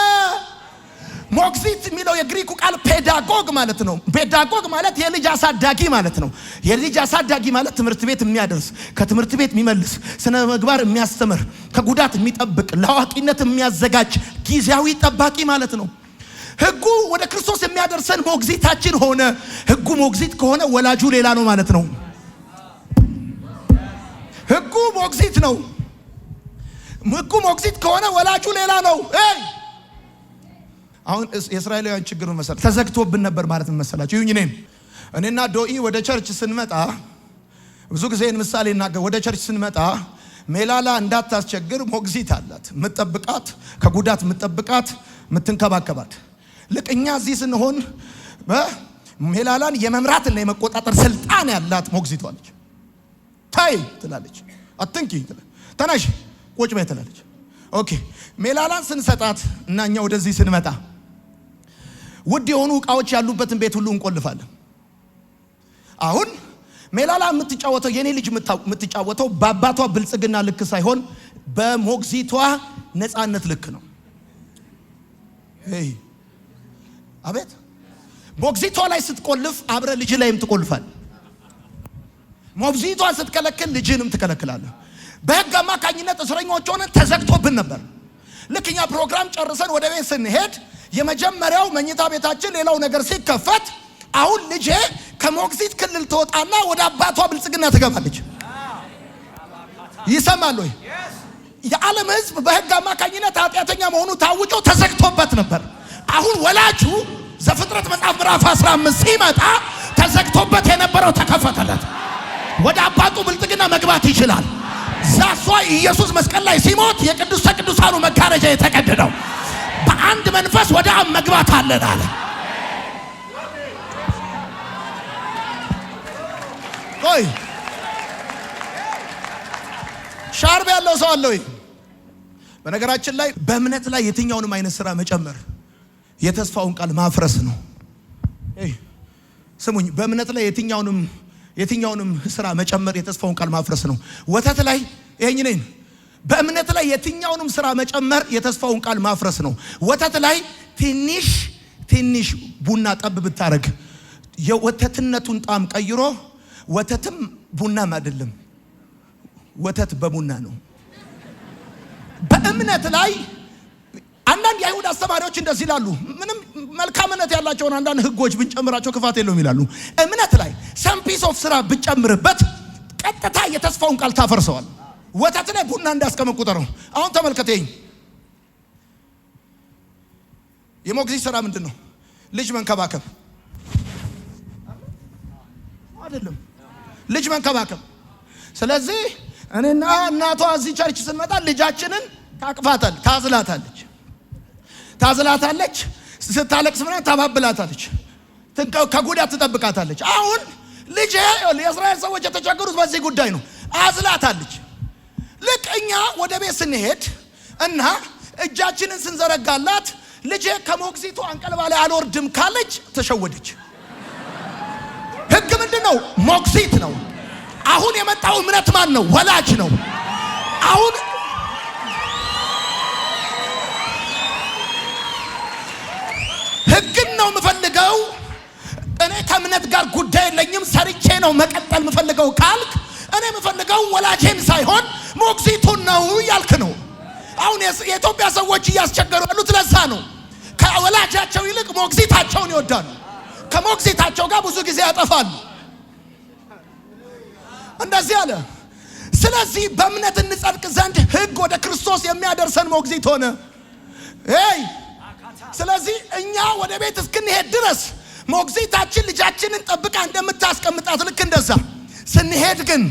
S2: ሞግዚት የሚለው የግሪኩ ቃል ፔዳጎግ ማለት ነው። ፔዳጎግ ማለት የልጅ አሳዳጊ ማለት ነው። የልጅ አሳዳጊ ማለት ትምህርት ቤት የሚያደርስ፣ ከትምህርት ቤት የሚመልስ፣ ስነ ምግባር የሚያስተምር፣ ከጉዳት የሚጠብቅ፣ ለአዋቂነት የሚያዘጋጅ ጊዜያዊ ጠባቂ ማለት ነው። ሕጉ ወደ ክርስቶስ የሚያደርሰን ሞግዚታችን ሆነ። ሕጉ ሞግዚት ከሆነ ወላጁ ሌላ ነው ማለት ነው። ሕጉ ሞግዚት ነው። ሕጉ ሞግዚት ከሆነ ወላጁ ሌላ ነው። አሁን የእስራኤላውያን ችግር መሰረት ተዘግቶብን ነበር ማለት መሰላችሁ። ይሁን እኔና ዶኢ ወደ ቸርች ስንመጣ ብዙ ጊዜ ምሳሌ እናገር። ወደ ቸርች ስንመጣ ሜላላ እንዳታስቸግር ሞግዚት አላት፣ ምትጠብቃት፣ ከጉዳት ምትጠብቃት፣ ምትንከባከባት። ልክ እኛ እዚህ ስንሆን ሜላላን የመምራትና የመቆጣጠር ስልጣን ያላት ሞግዚቷ አለች። ታይ ትላለች፣ አትንኪ፣ ተነሽ፣ ቁጭ በይ ትላለች። ኦኬ። ሜላላን ስንሰጣት እና እኛ ወደዚህ ስንመጣ ውድ የሆኑ ዕቃዎች ያሉበትን ቤት ሁሉ እንቆልፋለን። አሁን ሜላላ የምትጫወተው የኔ ልጅ የምትጫወተው በአባቷ ብልጽግና ልክ ሳይሆን በሞግዚቷ ነፃነት ልክ ነው። አቤት! ሞግዚቷ ላይ ስትቆልፍ አብረ ልጅ ላይም ትቆልፋል። ሞግዚቷን ስትከለክል ልጅንም ትከለክላለህ። በሕግ አማካኝነት እስረኞች ሆነን ተዘግቶብን ነበር። ልክኛ ፕሮግራም ጨርሰን ወደ ቤት ስንሄድ የመጀመሪያው መኝታ ቤታችን ሌላው ነገር ሲከፈት አሁን ልጄ ከሞግዚት ክልል ተወጣና ወደ አባቷ ብልጽግና ትገባለች። ይሰማል ወይ? የዓለም ሕዝብ በሕግ አማካኝነት ኃጢአተኛ መሆኑ ታውጆ ተዘግቶበት ነበር። አሁን ወላጁ ዘፍጥረት መጽሐፍ ምዕራፍ 15 ሲመጣ ተዘግቶበት የነበረው ተከፈተለት። ወደ አባቱ ብልጽግና መግባት ይችላል። ዛሷ ኢየሱስ መስቀል ላይ ሲሞት የቅዱስ ቅዱሳኑ መጋረጃ የተቀደደው በአንድ መንፈስ ወደ አብ መግባት አለን አለ። ቆይ ሻርብ ያለው ሰው አለ ወይ? በነገራችን ላይ በእምነት ላይ የትኛውንም አይነት ስራ መጨመር የተስፋውን ቃል ማፍረስ ነው። ስሙኝ፣ በእምነት ላይ የትኛውንም ስራ መጨመር የተስፋውን ቃል ማፍረስ ነው። ወተት ላይ ይሄኝ ነኝ። በእምነት ላይ የትኛውንም ስራ መጨመር የተስፋውን ቃል ማፍረስ ነው። ወተት ላይ ትንሽ ቡና ጠብ ብታረግ የወተትነቱን ጣም ቀይሮ ወተትም ቡናም አይደለም፣ ወተት በቡና ነው። በእምነት ላይ አንዳንድ የአይሁድ አስተማሪዎች እንደዚህ ይላሉ። ምንም መልካምነት ያላቸውን አንዳንድ ህጎች ብንጨምራቸው ክፋት የለውም ይላሉ። እምነት ላይ ሰም ፒስ ኦፍ ስራ ብንጨምርበት ቀጥታ የተስፋውን ቃል ታፈርሰዋል። ወተት ላይ ቡና እንዳስቀመቁጠረው። አሁን ተመልከተኝ። የሞግዚት ስራ ምንድን ነው? ልጅ መንከባከብ አይደለም፣ ልጅ መንከባከብ። ስለዚህ እኔና እናቷ እዚህ ቸርች ስንመጣ ልጃችንን ታዝላታለች፣ ስታለቅስ ምናምን ታባብላታለች፣ ከጉዳት ትጠብቃታለች። አሁን ልጄ የእስራኤል ሰዎች የተቸገሩት በዚህ ጉዳይ ነው። አዝላታለች። ልክ እኛ ወደ ቤት ስንሄድ እና እጃችንን ስንዘረጋላት ልጄ ከሞግዚቱ አንቀልባ ላይ አልወርድም ካለች ተሸወደች። ህግ ምንድን ነው? ሞግዚት ነው። አሁን የመጣው እምነት ማን ነው? ወላጅ ነው። አሁን ህግን ነው የምፈልገው። እኔ ከእምነት ጋር ጉዳይ የለኝም፣ ሰርቼ ነው መቀጠል የምፈልገው ካልክ እኔ የምፈልገው ወላጄን ሳይሆን ሞግዚቱን ነው ያልክ ነው። አሁን የኢትዮጵያ ሰዎች እያስቸገሩ ያሉት ለዛ ነው። ከወላጃቸው ይልቅ ሞግዚታቸውን ይወዳሉ። ከሞግዚታቸው ጋር ብዙ ጊዜ ያጠፋሉ። እንደዚህ አለ። ስለዚህ በእምነት እንጸድቅ ዘንድ ህግ ወደ ክርስቶስ የሚያደርሰን ሞግዚት ሆነ። ስለዚህ እኛ ወደ ቤት እስክንሄድ ድረስ ሞግዚታችን ልጃችንን ጠብቃ እንደምታስቀምጣት ልክ እንደዛ ስንሄድ ግን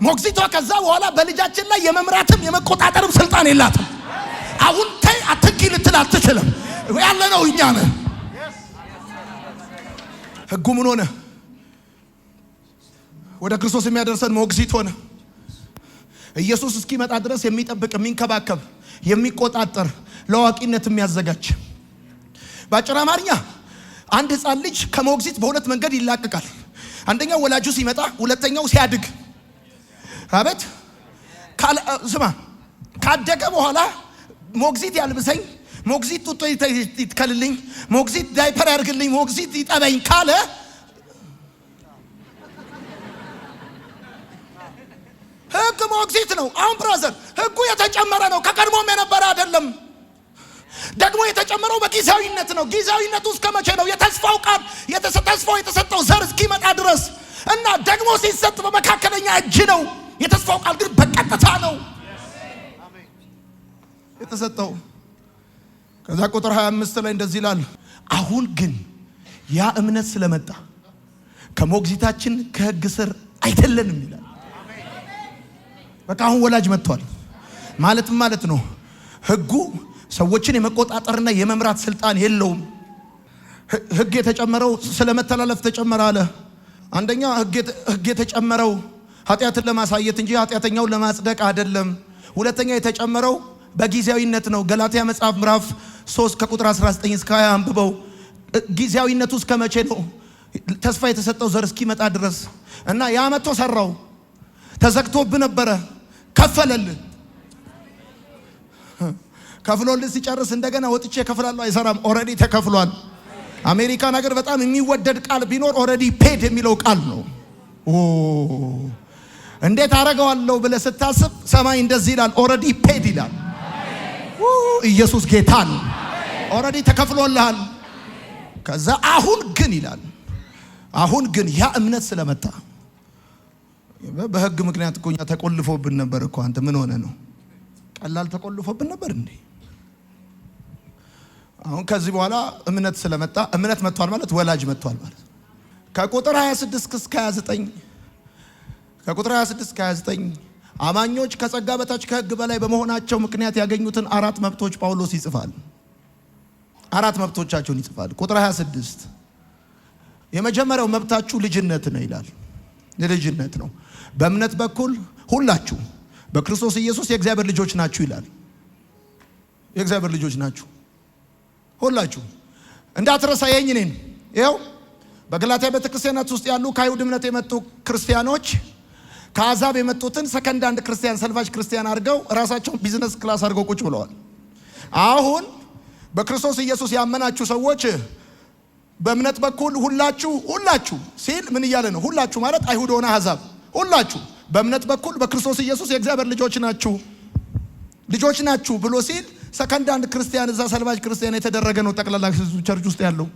S2: ሞግዚቷ ከዛ በኋላ በልጃችን ላይ የመምራትም የመቆጣጠርም ስልጣን የላትም። አሁን ተይ አትንኪ ልትል አትችልም። ያለነው እኛ ነን። ህጉ ምን ሆነ? ወደ ክርስቶስ የሚያደርሰን ሞግዚት ሆነ። ኢየሱስ እስኪመጣ ድረስ የሚጠብቅ፣ የሚንከባከብ፣ የሚቆጣጠር፣ ለአዋቂነት የሚያዘጋጅ። በአጭር አማርኛ አንድ ህፃን ልጅ ከሞግዚት በሁለት መንገድ ይላቀቃል። አንደኛው ወላጁ ሲመጣ፣ ሁለተኛው ሲያድግ። አቤት ስማ፣ ካደገ በኋላ ሞግዚት ያልብሰኝ፣ ሞግዚት ጡጦ ይትከልልኝ፣ ሞግዚት ዳይፐር ያርግልኝ፣ ሞግዚት ይጠበኝ ካለ ህግ ሞግዚት ነው። አሁን ብራዘር ህጉ የተጨመረ ነው፣ ከቀድሞም የነበረ አይደለም። ደግሞ የተጨመረው በጊዜያዊነት ነው። ጊዜያዊነቱ እስከ መቼ ነው? የተስፋው ቃል ተስፋው የተሰጠው ዘር እስኪመጣ ድረስ እና ደግሞ ሲሰጥ በመካከለኛ እጅ ነው። የተስፋው ቃል ግን በቀጥታ ነው የተሰጠው። ከዛ ቁጥር 25 ላይ እንደዚህ ይላል፣ አሁን ግን ያ እምነት ስለመጣ ከሞግዚታችን ከህግ ስር አይደለንም ይላል። በቃ አሁን ወላጅ መጥቷል ማለት ነው። ህጉ ሰዎችን የመቆጣጠርና የመምራት ስልጣን የለውም። ህግ የተጨመረው ስለመተላለፍ ተጨመረ አለ። አንደኛ ህግ የተጨመረው ኃጢአትን ለማሳየት እንጂ ኃጢአተኛውን ለማጽደቅ አይደለም። ሁለተኛ የተጨመረው በጊዜያዊነት ነው። ገላትያ መጽሐፍ ምዕራፍ 3 ከቁጥር 19 እስከ 20 አንብበው። ጊዜያዊነቱ እስከ መቼ ነው? ተስፋ የተሰጠው ዘር እስኪመጣ ድረስ እና ያ መጥቶ ሰራው። ተዘግቶብህ ነበረ፣ ከፈለልህ። ከፍሎልህ ሲጨርስ እንደገና ወጥቼ ከፍላለሁ አይሰራም። ኦልሬዲ ተከፍሏል። አሜሪካን ሀገር በጣም የሚወደድ ቃል ቢኖር ኦልሬዲ ፔድ የሚለው ቃል ነው። እንዴት አረጋዋለሁ ብለህ ስታስብ ሰማይ እንደዚህ ይላል፣ ኦልሬዲ ፔድ ይላል። ኢየሱስ ጌታ ነው። ኦልሬዲ ተከፍሎልሃል። ከዛ አሁን ግን ይላል፣ አሁን ግን ያ እምነት ስለመጣ በህግ ምክንያት እኮ እኛ ተቆልፎብን ነበር እኮ። አንተ ምን ሆነ ነው? ቀላል ተቆልፎብን ነበር እንዴ? አሁን ከዚህ በኋላ እምነት ስለመጣ እምነት መጥቷል ማለት ወላጅ መጥቷል ማለት። ከቁጥር 26 እስከ 29 ከቁጥር 26 እስከ 29 አማኞች ከጸጋ በታች ከህግ በላይ በመሆናቸው ምክንያት ያገኙትን 4 መብቶች ጳውሎስ ይጽፋል። 4 መብቶቻቸውን ይጽፋል። ቁጥር 26 የመጀመሪያው መብታችሁ ልጅነት ነው ይላል። ልጅነት ነው። በእምነት በኩል ሁላችሁ በክርስቶስ ኢየሱስ የእግዚአብሔር ልጆች ናችሁ ይላል። የእግዚአብሔር ልጆች ናችሁ ሁላችሁ። እንዳትረሳ የኝ ነኝ። ይኸው በገላትያ ቤተክርስቲያናት ውስጥ ያሉ ከአይሁድ እምነት የመጡ ክርስቲያኖች ከአሕዛብ የመጡትን ሰከንድ አንድ ክርስቲያን ሰልቫጅ ክርስቲያን አድርገው ራሳቸውን ቢዝነስ ክላስ አድርገው ቁጭ ብለዋል። አሁን በክርስቶስ ኢየሱስ ያመናችሁ ሰዎች በእምነት በኩል ሁላችሁ ሲል ምን እያለ ነው? ሁላችሁ ማለት አይሁድ ሆነ አሕዛብ ሁላችሁ በእምነት በኩል በክርስቶስ ኢየሱስ የእግዚአብሔር ልጆች ናችሁ ብሎ ሲል ሰከንድ አንድ ክርስቲያን እዛ ሰልቫጅ ክርስቲያን የተደረገ ነው። ጠቅላላ ቸርች ውስጥ ያለው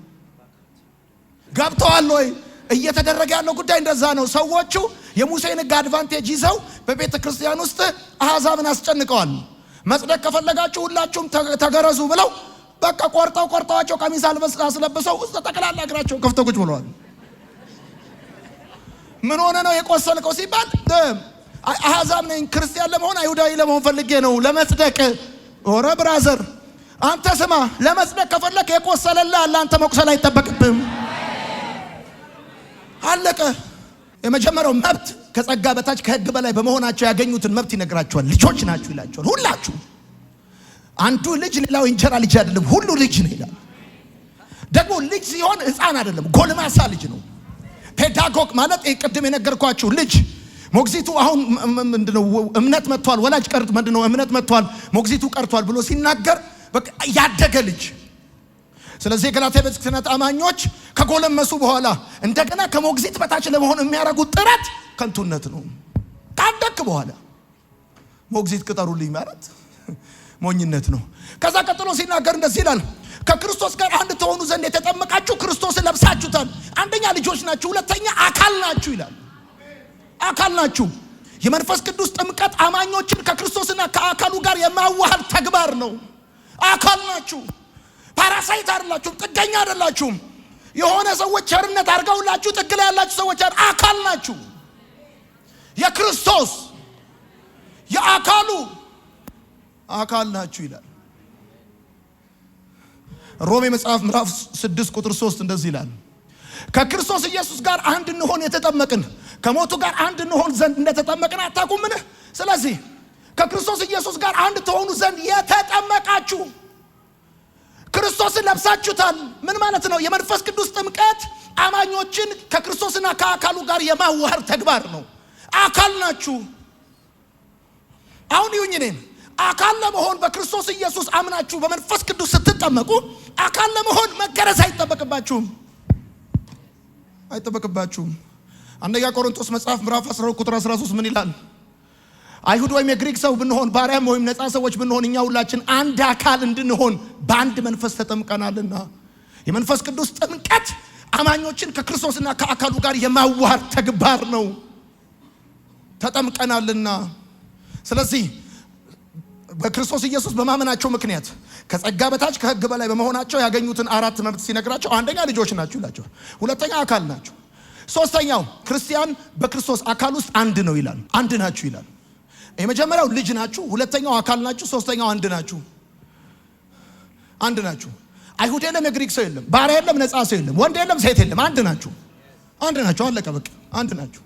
S2: ገብተዋል ወይ? እየተደረገ ያለው ጉዳይ እንደዛ ነው። ሰዎቹ የሙሴን ሕግ አድቫንቴጅ ይዘው በቤተ ክርስቲያን ውስጥ አሕዛብን አስጨንቀዋል። መጽደቅ ከፈለጋችሁ ሁላችሁም ተገረዙ ብለው በቃ ቆርጠዋቸው ቀሚስ አስለብሰው ውስጥ ጠቅላላ እግራቸውን ከፍተው ቁጭ ብለዋል። ምን ሆነ ነው የቆሰልከው ሲባል አሕዛብ ነኝ ክርስቲያን ለመሆን አይሁዳዊ ለመሆን ፈልጌ ነው ለመጽደቅ። ኦረ ብራዘር አንተ ስማ፣ ለመጽደቅ ከፈለክ የቆሰለልህ አለ፣ አንተ መቁሰል አይጠበቅብህም። አለቀ። የመጀመሪያው መብት ከጸጋ በታች ከሕግ በላይ በመሆናቸው ያገኙትን መብት ይነግራቸዋል። ልጆች ናችሁ ይላቸዋል። ሁላችሁ አንዱ ልጅ ሌላው እንጀራ ልጅ አይደለም፣ ሁሉ ልጅ ነው ይላል። ደግሞ ልጅ ሲሆን ሕፃን አይደለም፣ ጎልማሳ ልጅ ነው። ፔዳጎግ ማለት ቅድም የነገርኳችሁ ልጅ ሞግዚቱ አሁን ምንድነው እምነት መጥቷል፣ ወላጅ ቀርጥ ምንድነው እምነት መጥቷል፣ ሞግዚቱ ቀርቷል ብሎ ሲናገር በቃ ያደገ ልጅ። ስለዚህ የገላትያ ቤተክርስቲያን አማኞች ከጎለመሱ በኋላ እንደገና ከሞግዚት በታች ለመሆን የሚያደርጉት ጥረት ከንቱነት ነው። ካደክ በኋላ ሞግዚት ቅጠሩልኝ ማለት ሞኝነት ነው። ከዛ ቀጥሎ ሲናገር እንደዚህ ይላል፣ ከክርስቶስ ጋር አንድ ተሆኑ ዘንድ የተጠመቃችሁ ክርስቶስን ለብሳችሁታል። አንደኛ ልጆች ናችሁ፣ ሁለተኛ አካል ናችሁ ይላል። አካል ናችሁ። የመንፈስ ቅዱስ ጥምቀት አማኞችን ከክርስቶስና ከአካሉ ጋር የማዋሃድ ተግባር ነው። አካል ናችሁ። ፓራሳይት አይደላችሁም፣ ጥገኛ አይደላችሁም። የሆነ ሰዎች ቸርነት አድርገውላችሁ ጥግ ላይ ያላችሁ ሰዎች አካል ናችሁ። የክርስቶስ የአካሉ አካል ናችሁ ይላል። ሮሜ መጽሐፍ ምዕራፍ 6 ቁጥር 3 እንደዚህ ይላል፣ ከክርስቶስ ኢየሱስ ጋር አንድ እንሆን የተጠመቅን ከሞቱ ጋር አንድ እንሆን ዘንድ እንደተጠመቅን አታውቁምን? ስለዚህ ከክርስቶስ ኢየሱስ ጋር አንድ ተሆኑ ዘንድ የተጠመቃችሁ ክርስቶስን ለብሳችሁታል። ምን ማለት ነው? የመንፈስ ቅዱስ ጥምቀት አማኞችን ከክርስቶስና ከአካሉ ጋር የማዋሃድ ተግባር ነው። አካል ናችሁ። አሁን ይሁን እኔ አካል ለመሆን በክርስቶስ ኢየሱስ አምናችሁ በመንፈስ ቅዱስ ስትጠመቁ አካል ለመሆን መገረዝ አይጠበቅባችሁም። አንደኛ ቆሮንቶስ መጽሐፍ ምዕራፍ 12 ቁጥር 13 ምን ይላል? አይሁድ ወይም የግሪክ ሰው ብንሆን ባሪያም ወይም ነፃ ሰዎች ብንሆን እኛ ሁላችን አንድ አካል እንድንሆን በአንድ መንፈስ ተጠምቀናልና። የመንፈስ ቅዱስ ጥምቀት አማኞችን ከክርስቶስና ከአካሉ ጋር የማዋሃድ ተግባር ነው። ተጠምቀናልና። ስለዚህ በክርስቶስ ኢየሱስ በማመናቸው ምክንያት ከጸጋ በታች ከሕግ በላይ በመሆናቸው ያገኙትን አራት መብት ሲነግራቸው አንደኛ ልጆች ናችሁ ይላቸዋል። ሁለተኛ አካል ናችሁ። ሶስተኛው ክርስቲያን በክርስቶስ አካል ውስጥ አንድ ነው ይላል። አንድ ናችሁ ይላል። የመጀመሪያው ልጅ ናችሁ፣ ሁለተኛው አካል ናችሁ፣ ሶስተኛው አንድ ናችሁ። አንድ ናችሁ። አይሁድ የለም፣ የግሪክ ሰው የለም፣ ባሪያ የለም፣ ነፃ ሰው የለም፣ ወንድ የለም፣ ሴት የለም። አንድ ናችሁ። አለቀ በቃ። አንድ ናችሁ።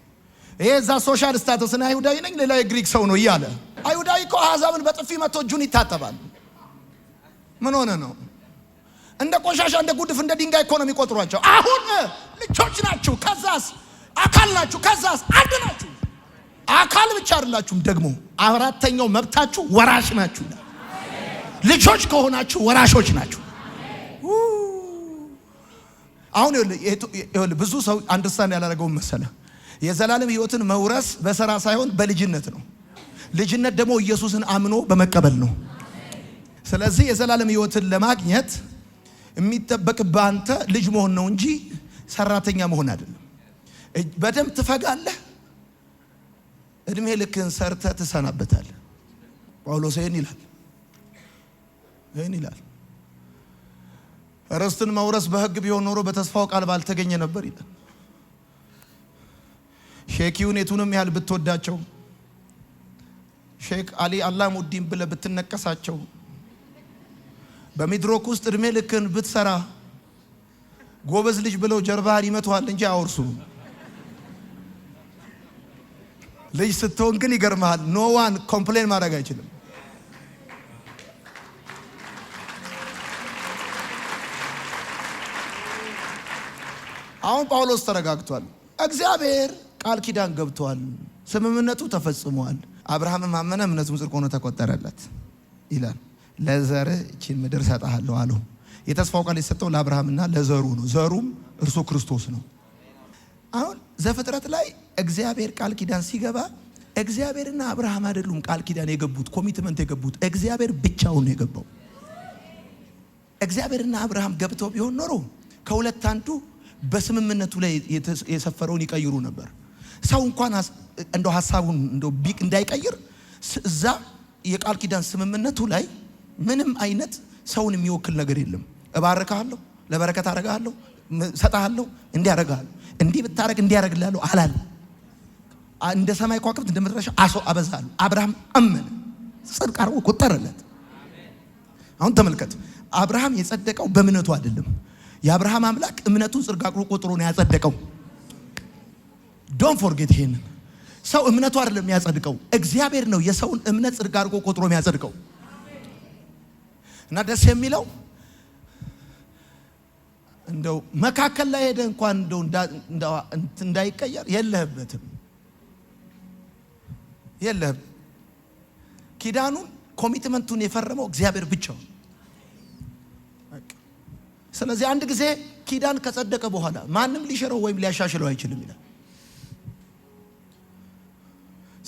S2: ይሄ እዛ ሶሻል ስታተስ እና አይሁዳዊ ነኝ ሌላ የግሪክ ሰው ነው እያለ አይሁዳዊ እኮ አሕዛብን በጥፊ መቶ እጁን ይታጠባል። ምን ሆነ ነው? እንደ ቆሻሻ እንደ ጉድፍ እንደ ድንጋይ እኮ ነው የሚቆጥሯቸው። አሁን ልጆች ናችሁ፣ ከዛስ አካል ናችሁ፣ ከዛስ አንድ ናችሁ። አካል ብቻ አይደላችሁም፣ ደግሞ አራተኛው መብታችሁ ወራሽ ናችሁ። ልጆች ከሆናችሁ ወራሾች ናችሁ። አሁን ብዙ ሰው አንደርስታንድ ያላደረገውን መሰለ። የዘላለም ሕይወትን መውረስ በሥራ ሳይሆን በልጅነት ነው። ልጅነት ደግሞ ኢየሱስን አምኖ በመቀበል ነው። ስለዚህ የዘላለም ሕይወትን ለማግኘት የሚጠበቅብህ አንተ ልጅ መሆን ነው እንጂ ሰራተኛ መሆን አይደለም። በደንብ ትፈጋለህ፣ እድሜ ልክን ሰርተህ ትሰናበታለህ። ጳውሎስ ይህን ይላል። ርስትን መውረስ በሕግ ቢሆን ኖሮ በተስፋው ቃል ባልተገኘ ነበር ይላል። ሼኪውን የቱንም ያህል ብትወዳቸው፣ ሼክ አሊ አላሙዲን ብለህ ብትነቀሳቸው፣ በሚድሮክ ውስጥ እድሜ ልክን ብትሰራ ጎበዝ ልጅ ብለው ጀርባህን ይመቷል እንጂ አወርሱ። ልጅ ስትሆን ግን ይገርምሃል፣ ኖዋን ኮምፕሌን ማድረግ አይችልም። አሁን ጳውሎስ ተረጋግቷል። እግዚአብሔር ቃል ኪዳን ገብቷል፣ ስምምነቱ ተፈጽሟል። አብርሃምም አመነ፣ እምነቱም ጽድቅ ሆኖ ተቆጠረለት ይላል። ለዘር እቺን ምድር ሰጣለሁ አለው። የተስፋው ቃል የተሰጠው ለአብርሃምና ለዘሩ ነው። ዘሩም እርሱ ክርስቶስ ነው። አሁን ዘፍጥረት ላይ እግዚአብሔር ቃል ኪዳን ሲገባ እግዚአብሔርና አብርሃም አይደሉም ቃል ኪዳን የገቡት፣ ኮሚትመንት የገቡት እግዚአብሔር ብቻውን ነው የገባው። እግዚአብሔርና አብርሃም ገብተው ቢሆን ኖሮ ከሁለት አንዱ በስምምነቱ ላይ የሰፈረውን ይቀይሩ ነበር። ሰው እንኳን እንደው ሐሳቡን እንደው ቢቅ እንዳይቀይር እዛ የቃል ኪዳን ስምምነቱ ላይ ምንም አይነት ሰውን የሚወክል ነገር የለም። እባርካለሁ፣ ለበረከት አረጋለሁ፣ ሰጣለሁ፣ እንዲያረጋለሁ፣ እንዲህ ብታረግ እንዲያረግልሃለሁ አላለም። እንደ ሰማይ ከዋክብት እንደ ምድር አሸዋ አበዛለሁ። አብርሃም አመነ፣ ጽድቅ አድርጎ ቆጠረለት። አሁን ተመልከት፣ አብርሃም የጸደቀው በእምነቱ አይደለም። የአብርሃም አምላክ እምነቱን ጽድቅ አድርጎ ቆጥሮ ነው ያጸደቀው። ዶንት ፎርጌት ይሄን። ሰው እምነቱ አይደለም የሚያጸድቀው፣ እግዚአብሔር ነው የሰውን እምነት ጽድቅ አድርጎ ቆጥሮ የሚያጸድቀው። እና ደስ የሚለው እንደው መካከል ላይ ሄደ እንኳን እንደው እንዳይቀየር የለህበትም። ኪዳኑን ኮሚትመንቱን የፈረመው እግዚአብሔር ብቻው። ስለዚህ አንድ ጊዜ ኪዳን ከጸደቀ በኋላ ማንም ሊሽረው ወይም ሊያሻሽለው አይችልም ይላል።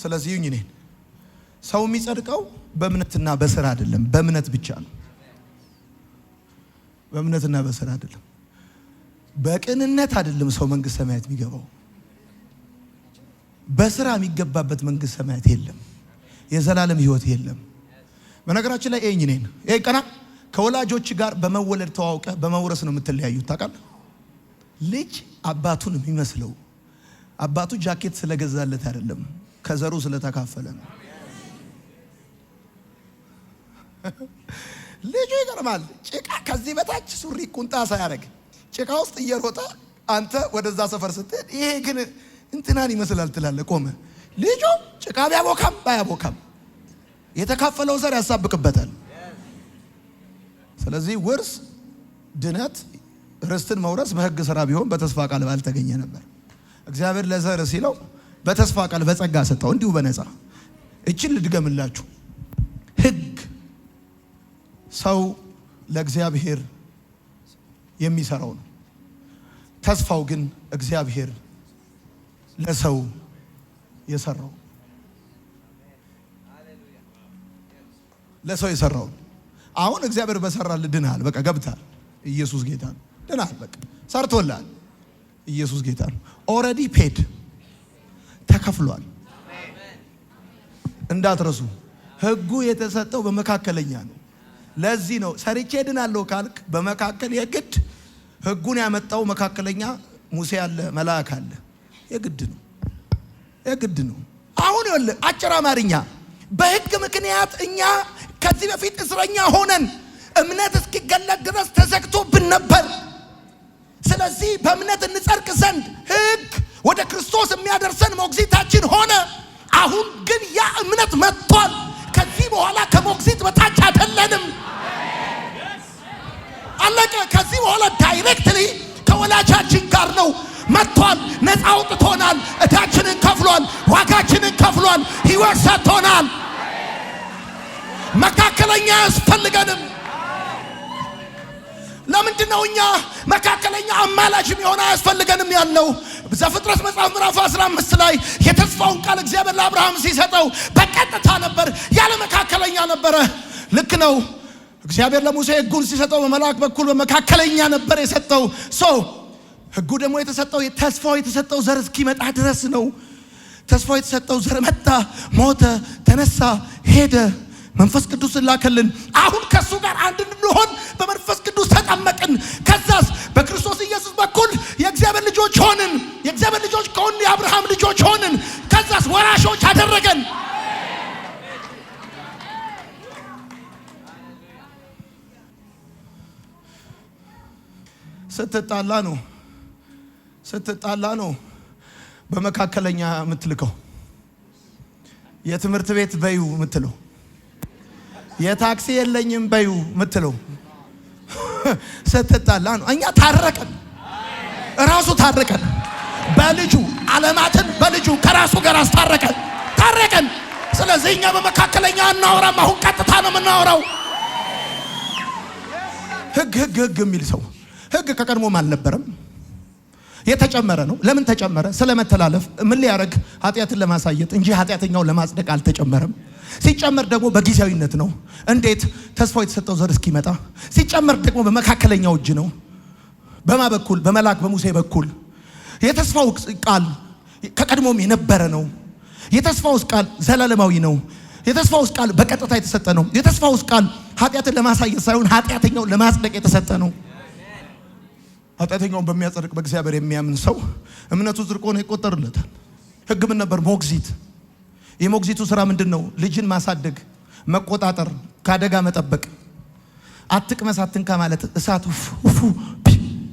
S2: ስለዚህ እኔን ሰው የሚጸድቀው በእምነትና በስራ አይደለም፣ በእምነት ብቻ ነው። በእምነትና በስራ አይደለም። በቅንነት አይደለም ሰው መንግስት ሰማያት የሚገባው። በስራ የሚገባበት መንግስት ሰማያት የለም። የዘላለም ህይወት የለም። በነገራችን ላይ እኔን ቀና ከወላጆች ጋር በመወለድ ተዋውቀ በመውረስ ነው የምትለያዩት። ታውቃለህ? ልጅ አባቱን የሚመስለው አባቱ ጃኬት ስለገዛለት አይደለም፣ ከዘሩ ስለተካፈለ ነው። ልጁ ይገርማል። ጭቃ ከዚህ በታች ሱሪ ቁንጣ ሳያደርግ ጭቃ ውስጥ እየሮጠ አንተ ወደዛ ሰፈር ስትሄድ ይሄ ግን እንትናን ይመስላል ትላለህ ቆመ። ልጁ ጭቃ ቢያቦካም ባያቦካም የተካፈለው ዘር ያሳብቅበታል። ስለዚህ ውርስ፣ ድነት፣ ርስትን መውረስ በህግ ስራ ቢሆን በተስፋ ቃል ባልተገኘ ነበር። እግዚአብሔር ለዘር ሲለው በተስፋ ቃል በጸጋ ሰጠው፣ እንዲሁ በነፃ። እችን ልድገምላችሁ። ህግ ሰው ለእግዚአብሔር የሚሰራው ነው። ተስፋው ግን እግዚአብሔር ለሰው የሰራው ለሰው የሰራው። አሁን እግዚአብሔር በሰራልህ ድናል። በቃ ገብታል። ኢየሱስ ጌታ ነው። ድናል። በቃ ሰርቶላል። ኢየሱስ ጌታ ነው። ኦልሬዲ ፔድ ተከፍሏል። እንዳትረሱ። ህጉ የተሰጠው በመካከለኛ ነው። ለዚህ ነው ሰርቼ ድናለሁ ካልክ በመካከል የግድ ህጉን ያመጣው መካከለኛ ሙሴ አለ፣ መልአክ አለ። የግድ ነው። አሁን ይኸውልህ አጭር አማርኛ፣ በህግ ምክንያት እኛ ከዚህ በፊት እስረኛ ሆነን እምነት እስኪገለጥ ድረስ ተዘግቶብን ነበር። ስለዚህ በእምነት እንጸድቅ ዘንድ ህግ ወደ ክርስቶስ የሚያደርሰን ሞግዚታችን ሆነ። አሁን ግን ያ እምነት መጥቷል። ከዚህ በኋላ ከሞግዚት በታች አይደለንም። አለቀ። ከዚህ በኋላ ዳይሬክትሊ ከወላጃችን ጋር ነው። መጥቷል። ነፃ አውጥቶናል። እዳችንን ከፍሏል። ዋጋችንን ከፍሏል። ህይወት ሰጥቶናል። መካከለኛ አያስፈልገንም። ለምንድን ነው እኛ መካከለኛ አማላጅም የሆነ አያስፈልገንም ያለው? ዘፍጥረት መጽሐፍ ምዕራፍ 15 ላይ የተስፋውን ቃል እግዚአብሔር ለአብርሃም ሲሰጠው በቀጥታ ነበር፣ ያለ መካከለኛ ነበረ። ልክ ነው። እግዚአብሔር ለሙሴ ህጉን ሲሰጠው በመልአክ በኩል በመካከለኛ ነበር የሰጠው። ህጉ ደግሞ የተሰጠው ተስፋው የተሰጠው ዘር እስኪመጣ ድረስ ነው። ተስፋው የተሰጠው ዘር መጣ፣ ሞተ፣ ተነሳ፣ ሄደ። መንፈስ ቅዱስ ላከልን። አሁን ከሱ ጋር አንድ እንድንሆን በመንፈስ ቅዱስ ተጠመቅን። ከዛስ በክርስቶስ ኢየሱስ በኩል የእግዚአብሔር ልጆች ሆንን። የእግዚአብሔር ልጆች ከሆንን የአብርሃም ልጆች ሆንን። ከዛስ ወራሾች አደረገን። ስትጣላ ነው በመካከለኛ የምትልከው። የትምህርት ቤት በዩ የምትለው፣ የታክሲ የለኝም በዩ የምትለው ስትጣላ ነው። እኛ ታረቀን። ራሱ ታረቀን። በልጁ ዓለማትን በልጁ ከራሱ ጋር አስታረቀን፣ ታረቀን። ስለዚህ እኛ በመካከለኛ አናወራም። አሁን ቀጥታ ነው የምናወራው። ህግ የሚል ሰው ህግ ከቀድሞም አልነበረም፣ የተጨመረ ነው። ለምን ተጨመረ? ስለመተላለፍ ምን ሊያረግ? ኃጢአትን ለማሳየት እንጂ ኃጢአተኛውን ለማጽደቅ አልተጨመረም። ሲጨመር ደግሞ በጊዜያዊነት ነው። እንዴት? ተስፋው የተሰጠው ዘር እስኪመጣ። ሲጨመር ደግሞ በመካከለኛው እጅ ነው። በማ በኩል? በመልአክ በሙሴ በኩል። የተስፋው ቃል ከቀድሞም የነበረ ነው። የተስፋው ቃል ዘላለማዊ ነው። የተስፋው ቃል በቀጥታ የተሰጠ ነው። የተስፋው ቃል ኃጢአትን ለማሳየት ሳይሆን ኃጢአተኛውን ለማጽደቅ የተሰጠ ነው። ኃጢአተኛውን በሚያጸድቅ በእግዚአብሔር የሚያምን ሰው እምነቱ ጽድቅ ሆኖ ይቆጠርለታል። ህግ ምን ነበር? ሞግዚት። የሞግዚቱ ስራ ምንድን ነው? ልጅን ማሳደግ፣ መቆጣጠር፣ ከአደጋ መጠበቅ፣ አትቅመስ አትንካ ማለት፣ እሳት ውፉ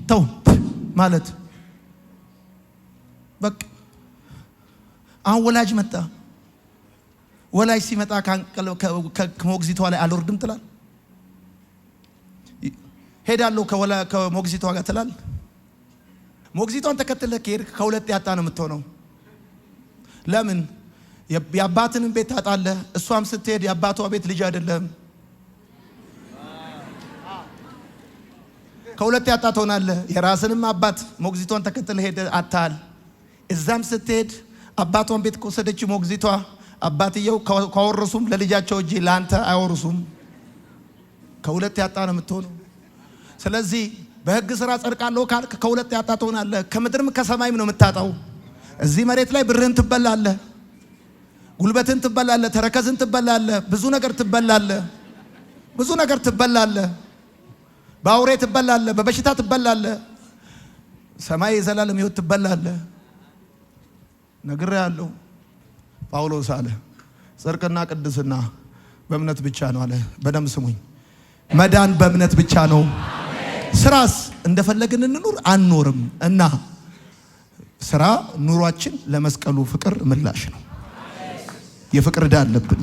S2: ተው ማለት። በቃ አሁን ወላጅ መጣ። ወላጅ ሲመጣ ከሞግዚቷ ላይ አልወርድም ትላል። ሄዳለሁ ከሞግዚቷ ጋር ትላል። ሞግዚቷን ተከትለህ ከሄድክ ከሁለት ያጣ ነው የምትሆነው። ለምን? የአባትንም ቤት ታጣለህ። እሷም ስትሄድ የአባቷ ቤት ልጅ አይደለም። ከሁለት ያጣ ትሆናለህ። የራስንም አባት ሞግዚቷን ተከትለህ ሄደህ አጣል። እዛም ስትሄድ አባቷን ቤት ከወሰደች ሞግዚቷ አባትየው ካወረሱም ለልጃቸው እንጂ ለአንተ አይወርሱም። ከሁለት ያጣ ነው የምትሆነው። ስለዚህ በህግ ስራ ጸድቃለሁ ካልክ ከሁለት ያጣ ትሆናለህ። ከምድርም ከሰማይም ነው የምታጣው። እዚህ መሬት ላይ ብርህን ትበላለህ፣ ጉልበትን ትበላለህ፣ ተረከዝን ትበላለህ፣ ብዙ ነገር ትበላለህ፣ ብዙ ነገር ትበላለህ። በአውሬ ትበላለህ፣ በበሽታ ትበላለህ፣ ሰማይ የዘላለም ህይወት ትበላለህ። ነግሬሃለሁ። ጳውሎስ አለ ጽድቅና ቅድስና በእምነት ብቻ ነው አለ። በደም ስሙኝ። መዳን በእምነት ብቻ ነው። ስራስ እንደፈለግን እንኑር አንኖርም። እና ስራ ኑሯችን ለመስቀሉ ፍቅር ምላሽ ነው። የፍቅር ዕዳ አለብን።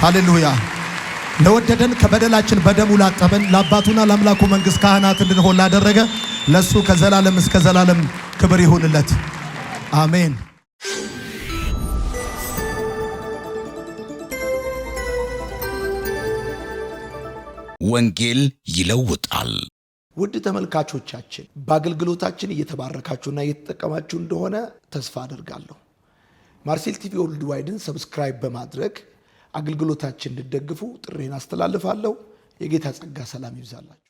S2: ሃሌሉያ። ለወደደን ከበደላችን በደሙ ላጠበን ለአባቱና ለአምላኩ መንግሥት ካህናት እንድንሆን ላደረገ ለሱ ከዘላለም እስከ ዘላለም ክብር ይሁንለት። አሜን።
S3: ወንጌል ይለውጣል።
S1: ውድ ተመልካቾቻችን በአገልግሎታችን እየተባረካችሁና እየተጠቀማችሁ እንደሆነ ተስፋ አደርጋለሁ። ማርሴል ቲቪ ወርልድ ዋይድን ሰብስክራይብ በማድረግ አገልግሎታችን እንድትደግፉ ጥሬን አስተላልፋለሁ። የጌታ ጸጋ ሰላም ይብዛላችሁ።